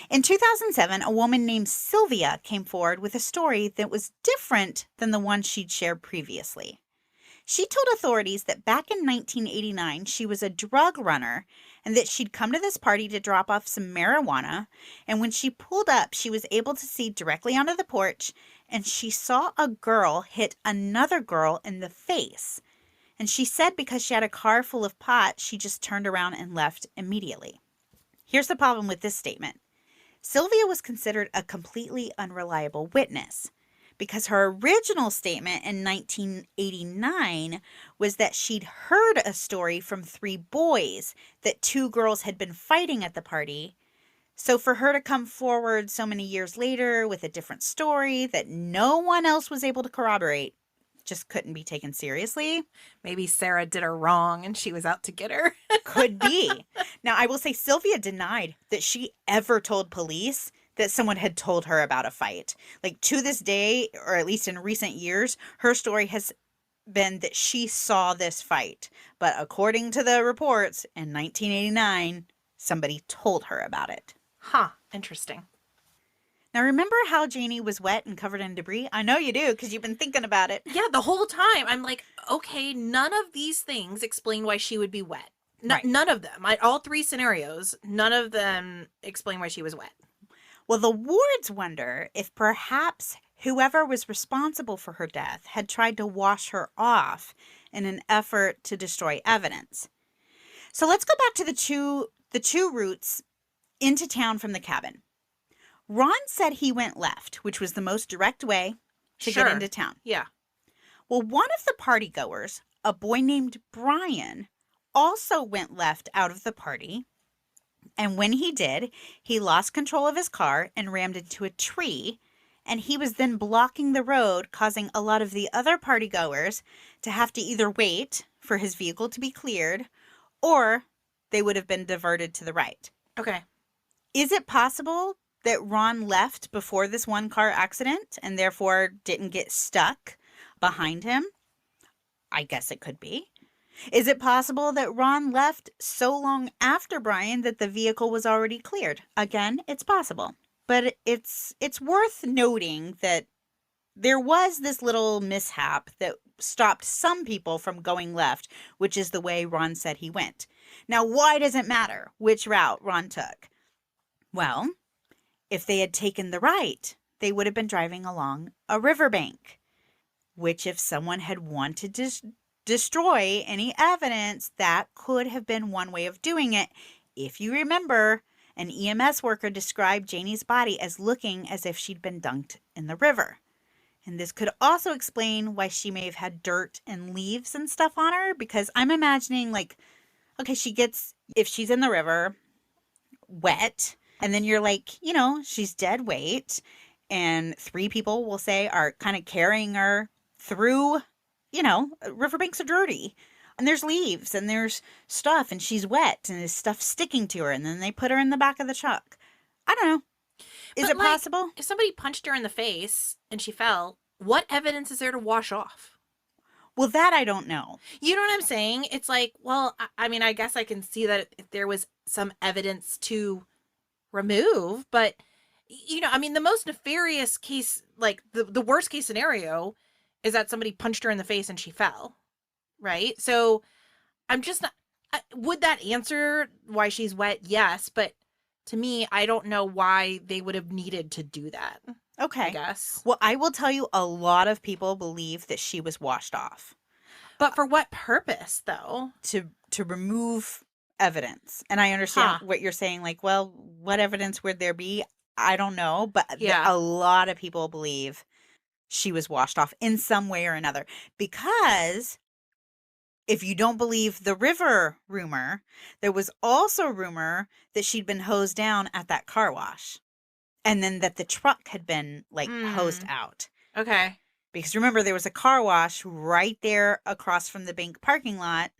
In 2007, a woman named Sylvia came forward with a story that was different than the one she'd shared previously. She told authorities that back in 1989, she was a drug runner and that she'd come to this party to drop off some marijuana. And when she pulled up, she was able to see directly onto the porch and she saw a girl hit another girl in the face. And she said because she had a car full of pot, she just turned around and left immediately. Here's the problem with this statement. Sylvia was considered a completely unreliable witness because her original statement in 1989 was that she'd heard a story from 3 boys that 2 girls had been fighting at the party. So for her to come forward so many years later with a different story that no one else was able to corroborate just couldn't be taken seriously. Maybe Sarah did her wrong and she was out to get her. Could be. Now, I will say Sylvia denied that she ever told police that someone had told her about a fight. Like, to this day, or at least in recent years, her story has been that she saw this fight. But according to the reports, in 1989, somebody told her about it. Huh. Interesting. Now, remember how Janie was wet and covered in debris? I know you do, because you've been thinking about it. Yeah, the whole time I'm like, okay, none of these things explain why she would be wet. Right. None of them. All 3 scenarios, none of them explain why she was wet. Well, the wards wonder if perhaps whoever was responsible for her death had tried to wash her off in an effort to destroy evidence. So let's go back to the two routes into town from the cabin. Ron said he went left, which was the most direct way to get into town. Yeah. Well, one of the partygoers, a boy named Brian, also went left out of the party. And when he did, he lost control of his car and rammed into a tree. And he was then blocking the road, causing a lot of the other partygoers to have to either wait for his vehicle to be cleared, or they would have been diverted to the right. Okay. Is it possible that Ron left before this one car accident and therefore didn't get stuck behind him? I guess it could be. Is it possible that Ron left so long after Brian that the vehicle was already cleared? Again, it's possible. But it's worth noting that there was this little mishap that stopped some people from going left, which is the way Ron said he went. Now, why does it matter which route Ron took? Well, if they had taken the right, they would have been driving along a riverbank, which if someone had wanted to destroy any evidence, that could have been one way of doing it. If you remember, an EMS worker described Janie's body as looking as if she'd been dunked in the river. And this could also explain why she may have had dirt and leaves and stuff on her, because I'm imagining, like, okay, if she's in the river, wet, and then you're like, she's dead weight, and 3 people will say are kind of carrying her through, riverbanks are dirty, and there's leaves and there's stuff, and she's wet and there's stuff sticking to her, and then they put her in the back of the truck. I don't know. Is it possible? If somebody punched her in the face and she fell, what evidence is there to wash off? Well, that I don't know. You know what I'm saying? It's like, well, I mean, I guess I can see that if there was some evidence to remove, but, the most nefarious case, like the worst case scenario is that somebody punched her in the face and she fell, right? So I'm just not, would that answer why she's wet? Yes, but to me, I don't know why they would have needed to do that. Okay. I guess. Well, I will tell you, a lot of people believe that she was washed off. But for what purpose, though? To remove evidence. And I understand what you're saying. Like, well, what evidence would there be? I don't know. But a lot of people believe she was washed off in some way or another. Because if you don't believe the river rumor, there was also rumor that she'd been hosed down at that car wash. And then that the truck had been, hosed out. Okay. Because remember, there was a car wash right there across from the bank parking lot.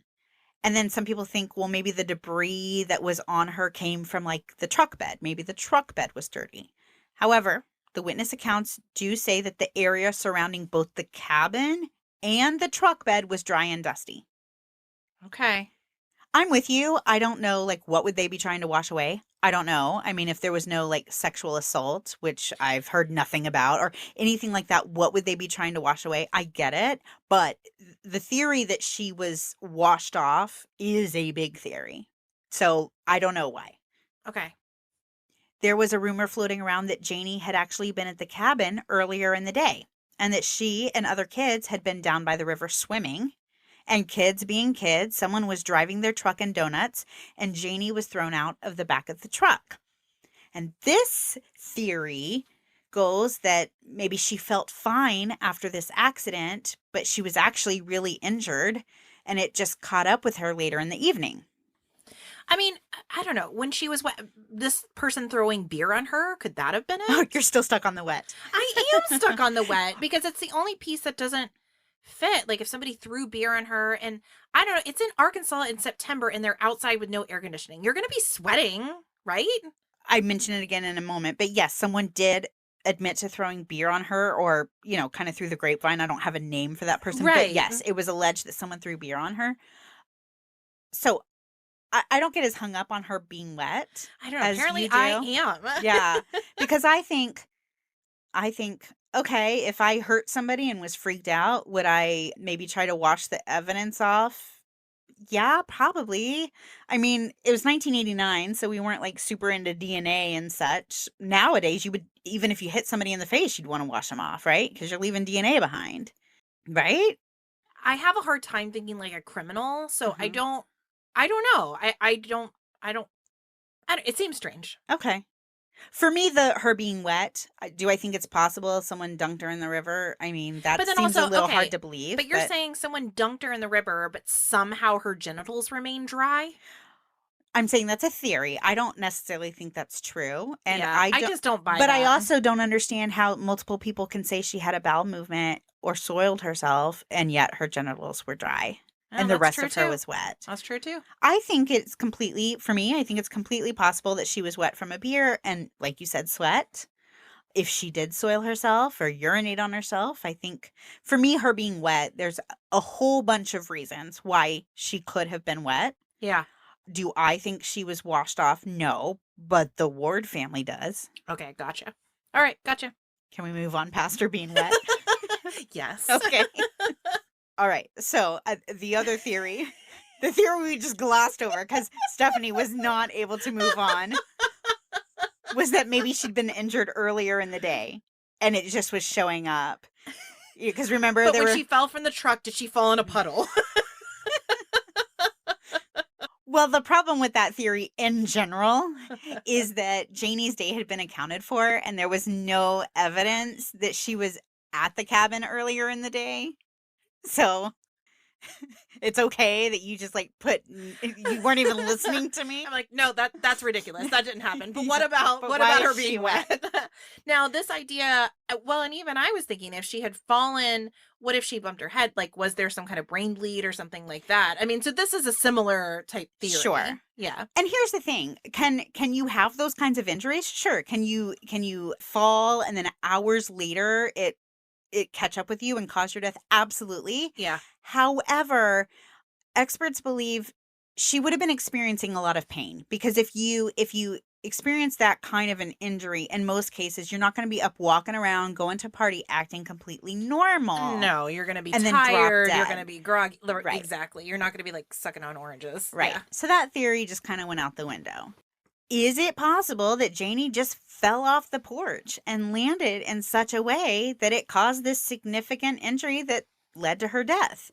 And then some people think, well, maybe the debris that was on her came from, the truck bed. Maybe the truck bed was dirty. However, the witness accounts do say that the area surrounding both the cabin and the truck bed was dry and dusty. Okay. I'm with you. I don't know, what would they be trying to wash away? I don't know. I mean, if there was no, sexual assault, which I've heard nothing about, or anything like that, what would they be trying to wash away? I get it. But the theory that she was washed off is a big theory. So I don't know why. Okay. There was a rumor floating around that Janie had actually been at the cabin earlier in the day, and that she and other kids had been down by the river swimming. And kids being kids, someone was driving their truck and donuts, and Janie was thrown out of the back of the truck. And this theory goes that maybe she felt fine after this accident, but she was actually really injured and it just caught up with her later in the evening. I mean, I don't know. When she was this person throwing beer on her, could that have been Oh, it? you're still stuck on the wet. I am stuck on the wet because it's the only piece that doesn't fit. Like if somebody threw beer on her, and I don't know, it's in Arkansas in September and they're outside with no air conditioning. You're going to be sweating, right? I mention it again in a moment, but yes, someone did admit to throwing beer on her or, kind of through the grapevine. I don't have a name for that person, but Right. yes, it was alleged that someone threw beer on her. So I don't get as hung up on her being wet I don't know. as Apparently you do. I am. Yeah, because I think, okay, if I hurt somebody and was freaked out, would I maybe try to wash the evidence off? Yeah, probably. I mean, it was 1989, so we weren't like super into DNA and such. Nowadays, you would, even if you hit somebody in the face, you'd want to wash them off, right? Because you're leaving DNA behind, right? I have a hard time thinking like a criminal, so I Mhm. don't know. It seems strange. Okay. For me, her being wet, do I think it's possible someone dunked her in the river? I mean, that But then seems a also, little okay, hard to believe. but you're saying someone dunked her in the river, but somehow her genitals remain dry? I'm saying that's a theory. I don't necessarily think that's true. And Yeah, I just don't buy but I that. also don't understand how multiple people can say she had a bowel movement or soiled herself and yet her genitals were dry and the that's rest true of her too. was wet. That's true too. I think it's completely, for me, I think it's completely possible that she was wet from a beer and, like you said, sweat. If she did soil herself or urinate on herself, I think for me, her being wet, there's a whole bunch of reasons why she could have been wet. Yeah. Do I think she was washed off? No, but the Ward family does. Okay, gotcha. All right, gotcha. Can we move on past her being wet? Yes. Okay. All right. So the other theory, the theory we just glossed over because Stephanie was not able to move on, was that maybe she'd been injured earlier in the day and it just was showing up. Because remember, But when she fell from the truck, did she fall in a puddle? Well, the problem with that theory in general is that Janie's day had been accounted for and there was no evidence that she was at the cabin earlier in the day. So it's okay that you just you weren't even listening to me. I'm like, no, that's ridiculous. That didn't happen. But what Yeah, about but what why about her is she being wet? Now, this idea, well, and even I was thinking if she had fallen, what if she bumped her head? Like, was there some kind of brain bleed or something like that? I mean, so this is a similar type theory. Sure. Yeah. And here's the thing. Can you have those kinds of injuries? Sure. Can you fall and then hours later it catch up with you and cause your death? Absolutely. Yeah. However, experts believe she would have been experiencing a lot of pain because if you experience that kind of an injury, in most cases, you're not going to be up walking around, going to a party, acting completely normal. No, you're going to be and then drop tired. You're dead. going to be groggy. Right. Exactly. You're not going to be like sucking on oranges. Right. Yeah. So that theory just kind of went out the window. Is it possible that Janie just fell off the porch and landed in such a way that it caused this significant injury that led to her death?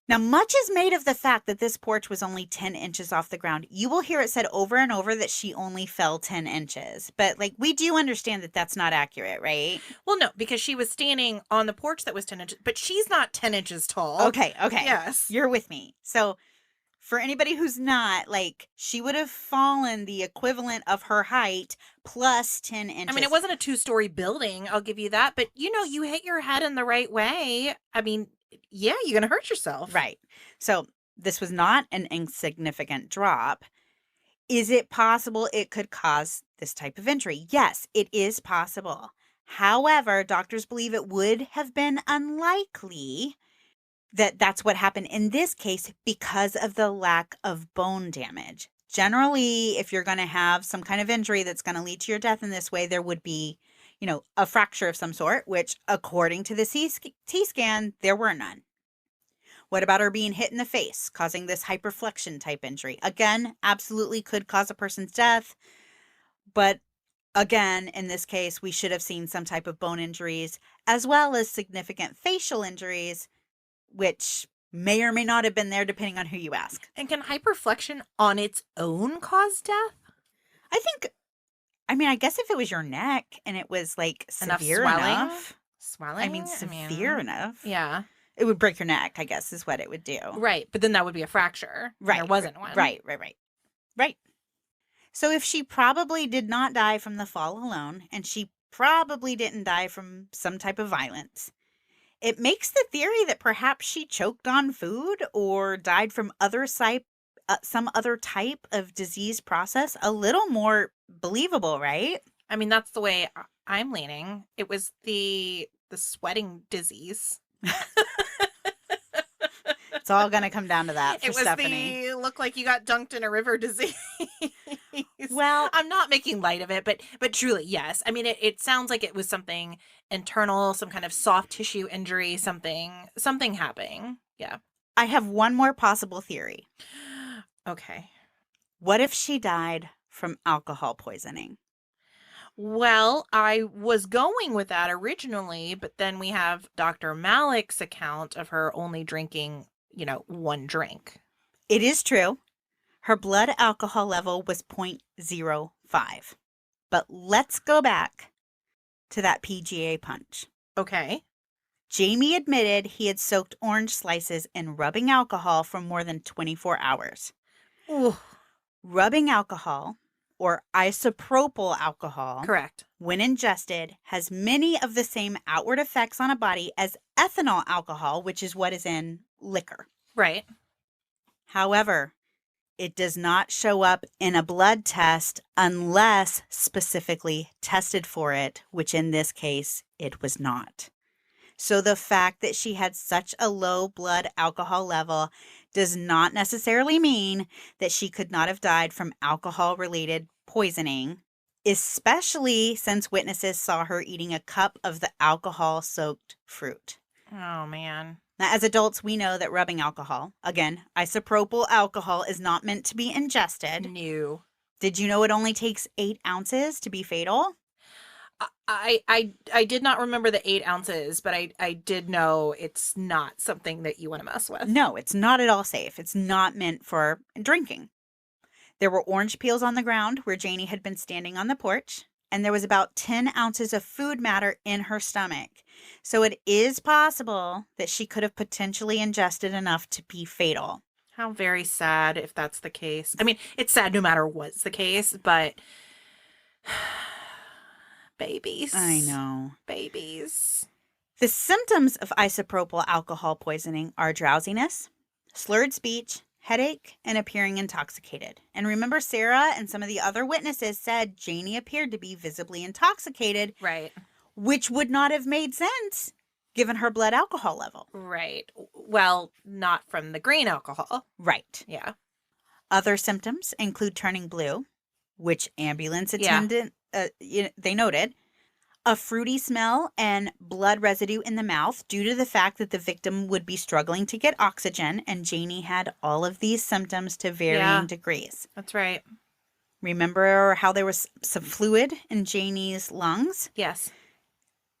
Now, much is made of the fact that this porch was only 10 inches off the ground. You will hear it said over and over that she only fell 10 inches. But, we do understand that that's not accurate, right? Well, no, because she was standing on the porch that was 10 inches, but she's not 10 inches tall. Okay. Yes. You're with me. So, for anybody who's not, she would have fallen the equivalent of her height plus 10 inches. I mean, it wasn't a 2-story building, I'll give you that. But, you hit your head in the right way. I mean, yeah, you're going to hurt yourself. Right. So this was not an insignificant drop. Is it possible it could cause this type of injury? Yes, it is possible. However, doctors believe it would have been unlikely that that's what happened in this case because of the lack of bone damage. Generally, if you're going to have some kind of injury that's going to lead to your death in this way, there would be a fracture of some sort, which according to the CT scan, there were none. What about her being hit in the face, causing this hyperflexion type injury? Again, absolutely could cause a person's death. But again, in this case, we should have seen some type of bone injuries as well as significant facial injuries, which may or may not have been there depending on who you ask. And can hyperflexion on its own cause death? I think I mean, I guess if it was your neck and it was, like, Enough severe swelling? enough, I mean, Swelling? I severe mean, enough, yeah. it would break your neck, I guess, is what it would do. Right, but then that would be a fracture, and there Right, wasn't one. right. So if she probably did not die from the fall alone, and she probably didn't die from some type of violence, it makes the theory that perhaps she choked on food or died from some other type of disease process a little more believable, right? I mean, that's the way I'm leaning. It was the sweating disease. It's all going to come down to that for It was Stephanie. the look like you got dunked in a river disease. Well, I'm not making light of it, but truly, yes. I mean, it sounds like it was something internal, some kind of soft tissue injury, something happening. Yeah. I have one more possible theory. Okay. What if she died from alcohol poisoning? Well, I was going with that originally, but then we have Dr. Malik's account of her only drinking, one drink. It is true. Her blood alcohol level was 0.05. But let's go back to that PGA punch. Okay. Jamie admitted he had soaked orange slices in rubbing alcohol for more than 24 hours. Ooh. Rubbing alcohol, or isopropyl alcohol, Correct. when ingested, has many of the same outward effects on a body as ethanol alcohol, which is what is in liquor. Right. However, it does not show up in a blood test unless specifically tested for it, which in this case, it was not. So the fact that she had such a low blood alcohol level does not necessarily mean that she could not have died from alcohol-related poisoning, especially since witnesses saw her eating a cup of the alcohol-soaked fruit. Oh, man. Now, as adults, we know that rubbing alcohol, again, isopropyl alcohol, is not meant to be ingested. No. Did you know it only takes 8 ounces to be fatal? I did not remember the 8 ounces, but I did know it's not something that you want to mess with. No, it's not at all safe. It's not meant for drinking. There were orange peels on the ground where Janie had been standing on the porch, and there was about 10 ounces of food matter in her stomach. So it is possible that she could have potentially ingested enough to be fatal. How very sad if that's the case. I mean, it's sad no matter what's the case, but babies. I know. Babies. The symptoms of isopropyl alcohol poisoning are drowsiness, slurred speech, headache, and appearing intoxicated. And remember, Sarah and some of the other witnesses said Janie appeared to be visibly intoxicated, Right. which would not have made sense given her blood alcohol level. Right. Well, not from the green alcohol. Right. Yeah. Other symptoms include turning blue, which ambulance attendant, they noted, a fruity smell and blood residue in the mouth due to the fact that the victim would be struggling to get oxygen, and Janie had all of these symptoms to varying degrees. That's right. Remember how there was some fluid in Janie's lungs? Yes.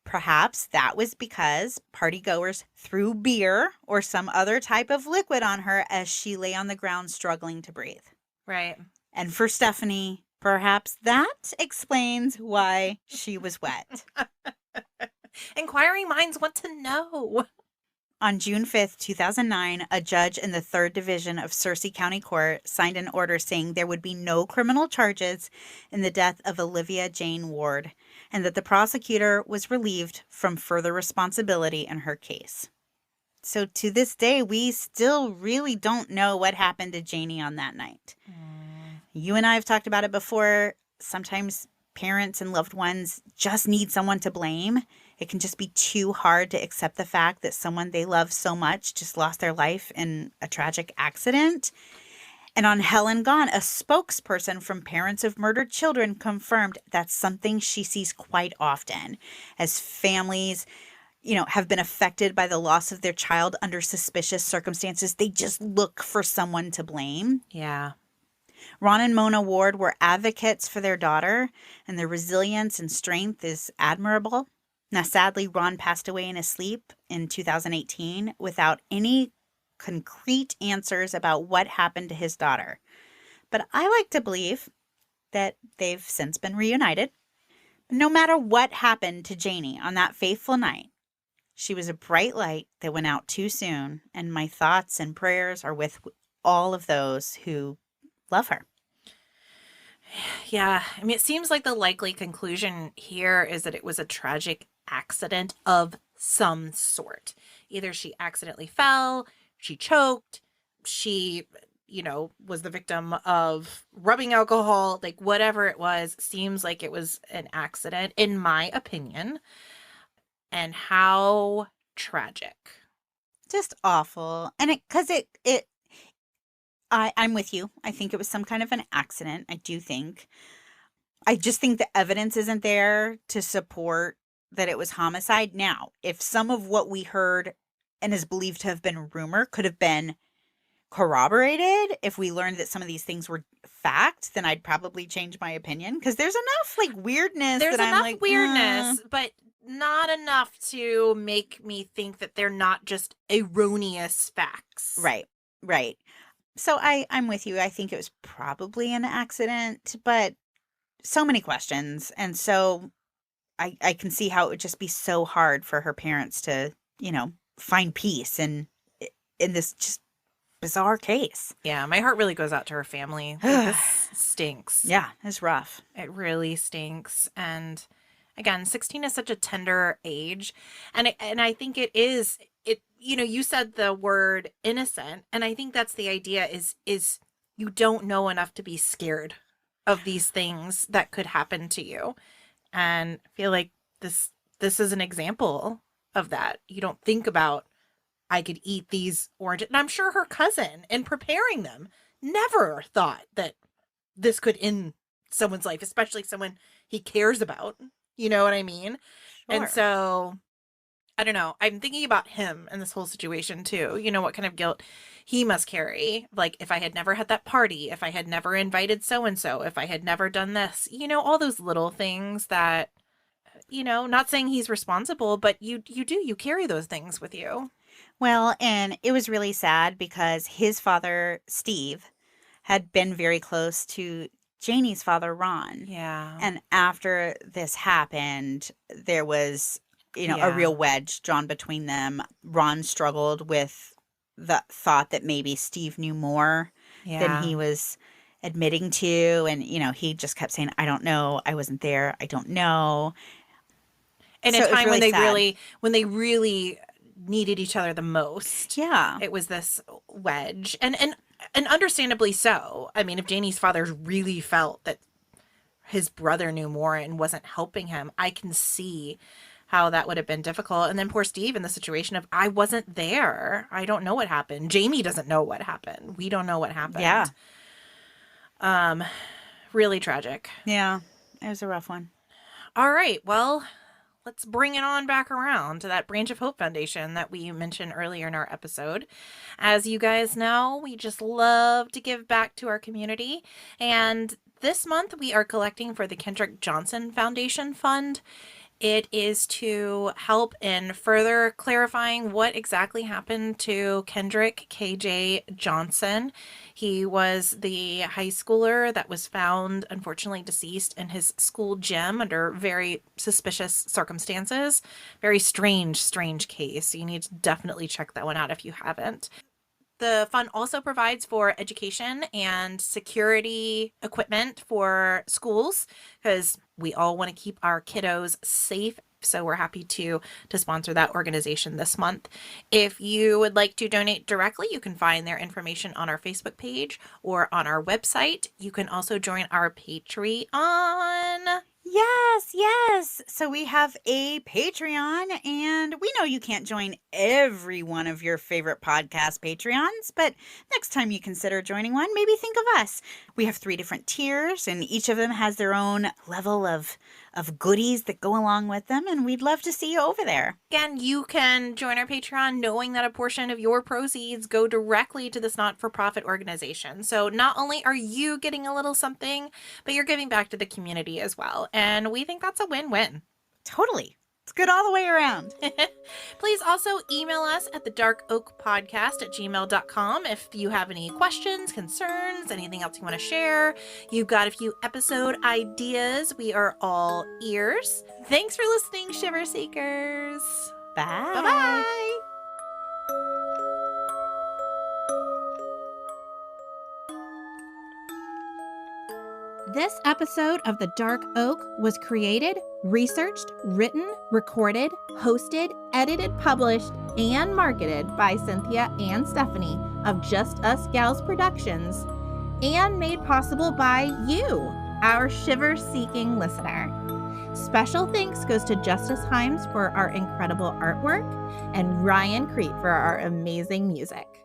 Perhaps that was because partygoers threw beer or some other type of liquid on her as she lay on the ground struggling to breathe. Right. And for Stephanie, perhaps that explains why she was wet. Inquiring minds want to know. On June 5th, 2009, a judge in the 3rd Division of Searcy County Court signed an order saying there would be no criminal charges in the death of Olivia Jane Ward, and that the prosecutor was relieved from further responsibility in her case. So to this day, we still really don't know what happened to Janie on that night. You and I have talked about it before. Sometimes parents and loved ones just need someone to blame. It can just be too hard to accept the fact that someone they love so much just lost their life in a tragic accident. And on Helen Gone, a spokesperson from Parents of Murdered Children confirmed that's something she sees quite often as families, have been affected by the loss of their child under suspicious circumstances. They just look for someone to blame. Yeah. Ron and Mona Ward were advocates for their daughter, and their resilience and strength is admirable. Now, sadly, Ron passed away in his sleep in 2018 without any concrete answers about what happened to his daughter. But I like to believe that they've since been reunited. No matter what happened to Janie on that fateful night, she was a bright light that went out too soon, and my thoughts and prayers are with all of those who love her. Yeah, I mean, it seems like the likely conclusion here is that it was a tragic accident of some sort. Either she accidentally fell, she choked, she, was the victim of rubbing alcohol, like whatever it was, seems like it was an accident, in my opinion. And how tragic. Just awful. And I'm with you. I think it was some kind of an accident. I do think. I just think the evidence isn't there to support that it was homicide. Now, if some of what we heard and is believed to have been rumor could have been corroborated, if we learned that some of these things were fact, then I'd probably change my opinion, because there's enough weirdness. There's that enough I'm like, weirdness, but not enough to make me think that they're not just erroneous facts. Right. So I'm with you. I think it was probably an accident, but so many questions. And so I can see how it would just be so hard for her parents to, find peace in this just bizarre case. Yeah, my heart really goes out to her family. This stinks. Yeah, it's rough. It really stinks. And again, 16 is such a tender age. And I think it is, you said the word innocent. And I think that's the idea is you don't know enough to be scared of these things that could happen to you. And I feel like this is an example of that. You don't think about, I could eat these oranges. And I'm sure her cousin, in preparing them, never thought that this could end someone's life, especially someone he cares about. You know what I mean? Sure. And so, I don't know. I'm thinking about him and this whole situation too. What kind of guilt he must carry. Like, if I had never had that party, if I had never invited so-and-so, if I had never done this, all those little things that, not saying he's responsible, but you carry those things with you. Well, and it was really sad because his father, Steve, had been very close to Janie's father, Ron. Yeah. And after this happened, there was, Yeah. a real wedge drawn between them. Ron struggled with the thought that maybe Steve knew more than he was admitting to. And, he just kept saying, I don't know. I wasn't there. I don't know. And So a it was time when really sad. they really needed each other the most. Yeah. It was this wedge. And understandably so. I mean, if Janie's father really felt that his brother knew more and wasn't helping him, I can see how that would have been difficult. And then poor Steve in the situation of, I wasn't there. I don't know what happened. Jamie doesn't know what happened. We don't know what happened. Yeah. Really tragic. Yeah. It was a rough one. All right. Well, let's bring it on back around to that Branch of Hope Foundation that we mentioned earlier in our episode. As you guys know, we just love to give back to our community. And this month we are collecting for the Kendrick Johnson Foundation Fund. It is to help in further clarifying what exactly happened to Kendrick KJ Johnson. He was the high schooler that was found, unfortunately, deceased in his school gym under very suspicious circumstances. Very strange case. You need to definitely check that one out if you haven't. The fund also provides for education and security equipment for schools because we all want to keep our kiddos safe. So we're happy to sponsor that organization this month. If you would like to donate directly, you can find their information on our Facebook page or on our website. You can also join our Patreon. Yes. So we have a Patreon, and we know you can't join every one of your favorite podcast Patreons, but next time you consider joining one, maybe think of us. We have 3 different tiers, and each of them has their own level of goodies that go along with them, and we'd love to see you over there. Again, you can join our Patreon knowing that a portion of your proceeds go directly to this not-for-profit organization. So not only are you getting a little something, but you're giving back to the community as well. And we think that's a win-win. Totally. It's good all the way around. Please also email us at thedarkoakpodcast@gmail.com if you have any questions, concerns, anything else you want to share. You've got a few episode ideas. We are all ears. Thanks for listening, Shiver Seekers. Bye. Bye-bye. This episode of The Dark Oak was created, researched, written, recorded, hosted, edited, published, and marketed by Cynthia and Stephanie of Just Us Gals Productions, and made possible by you, our shiver-seeking listener. Special thanks goes to Justice Himes for our incredible artwork and Ryan Crete for our amazing music.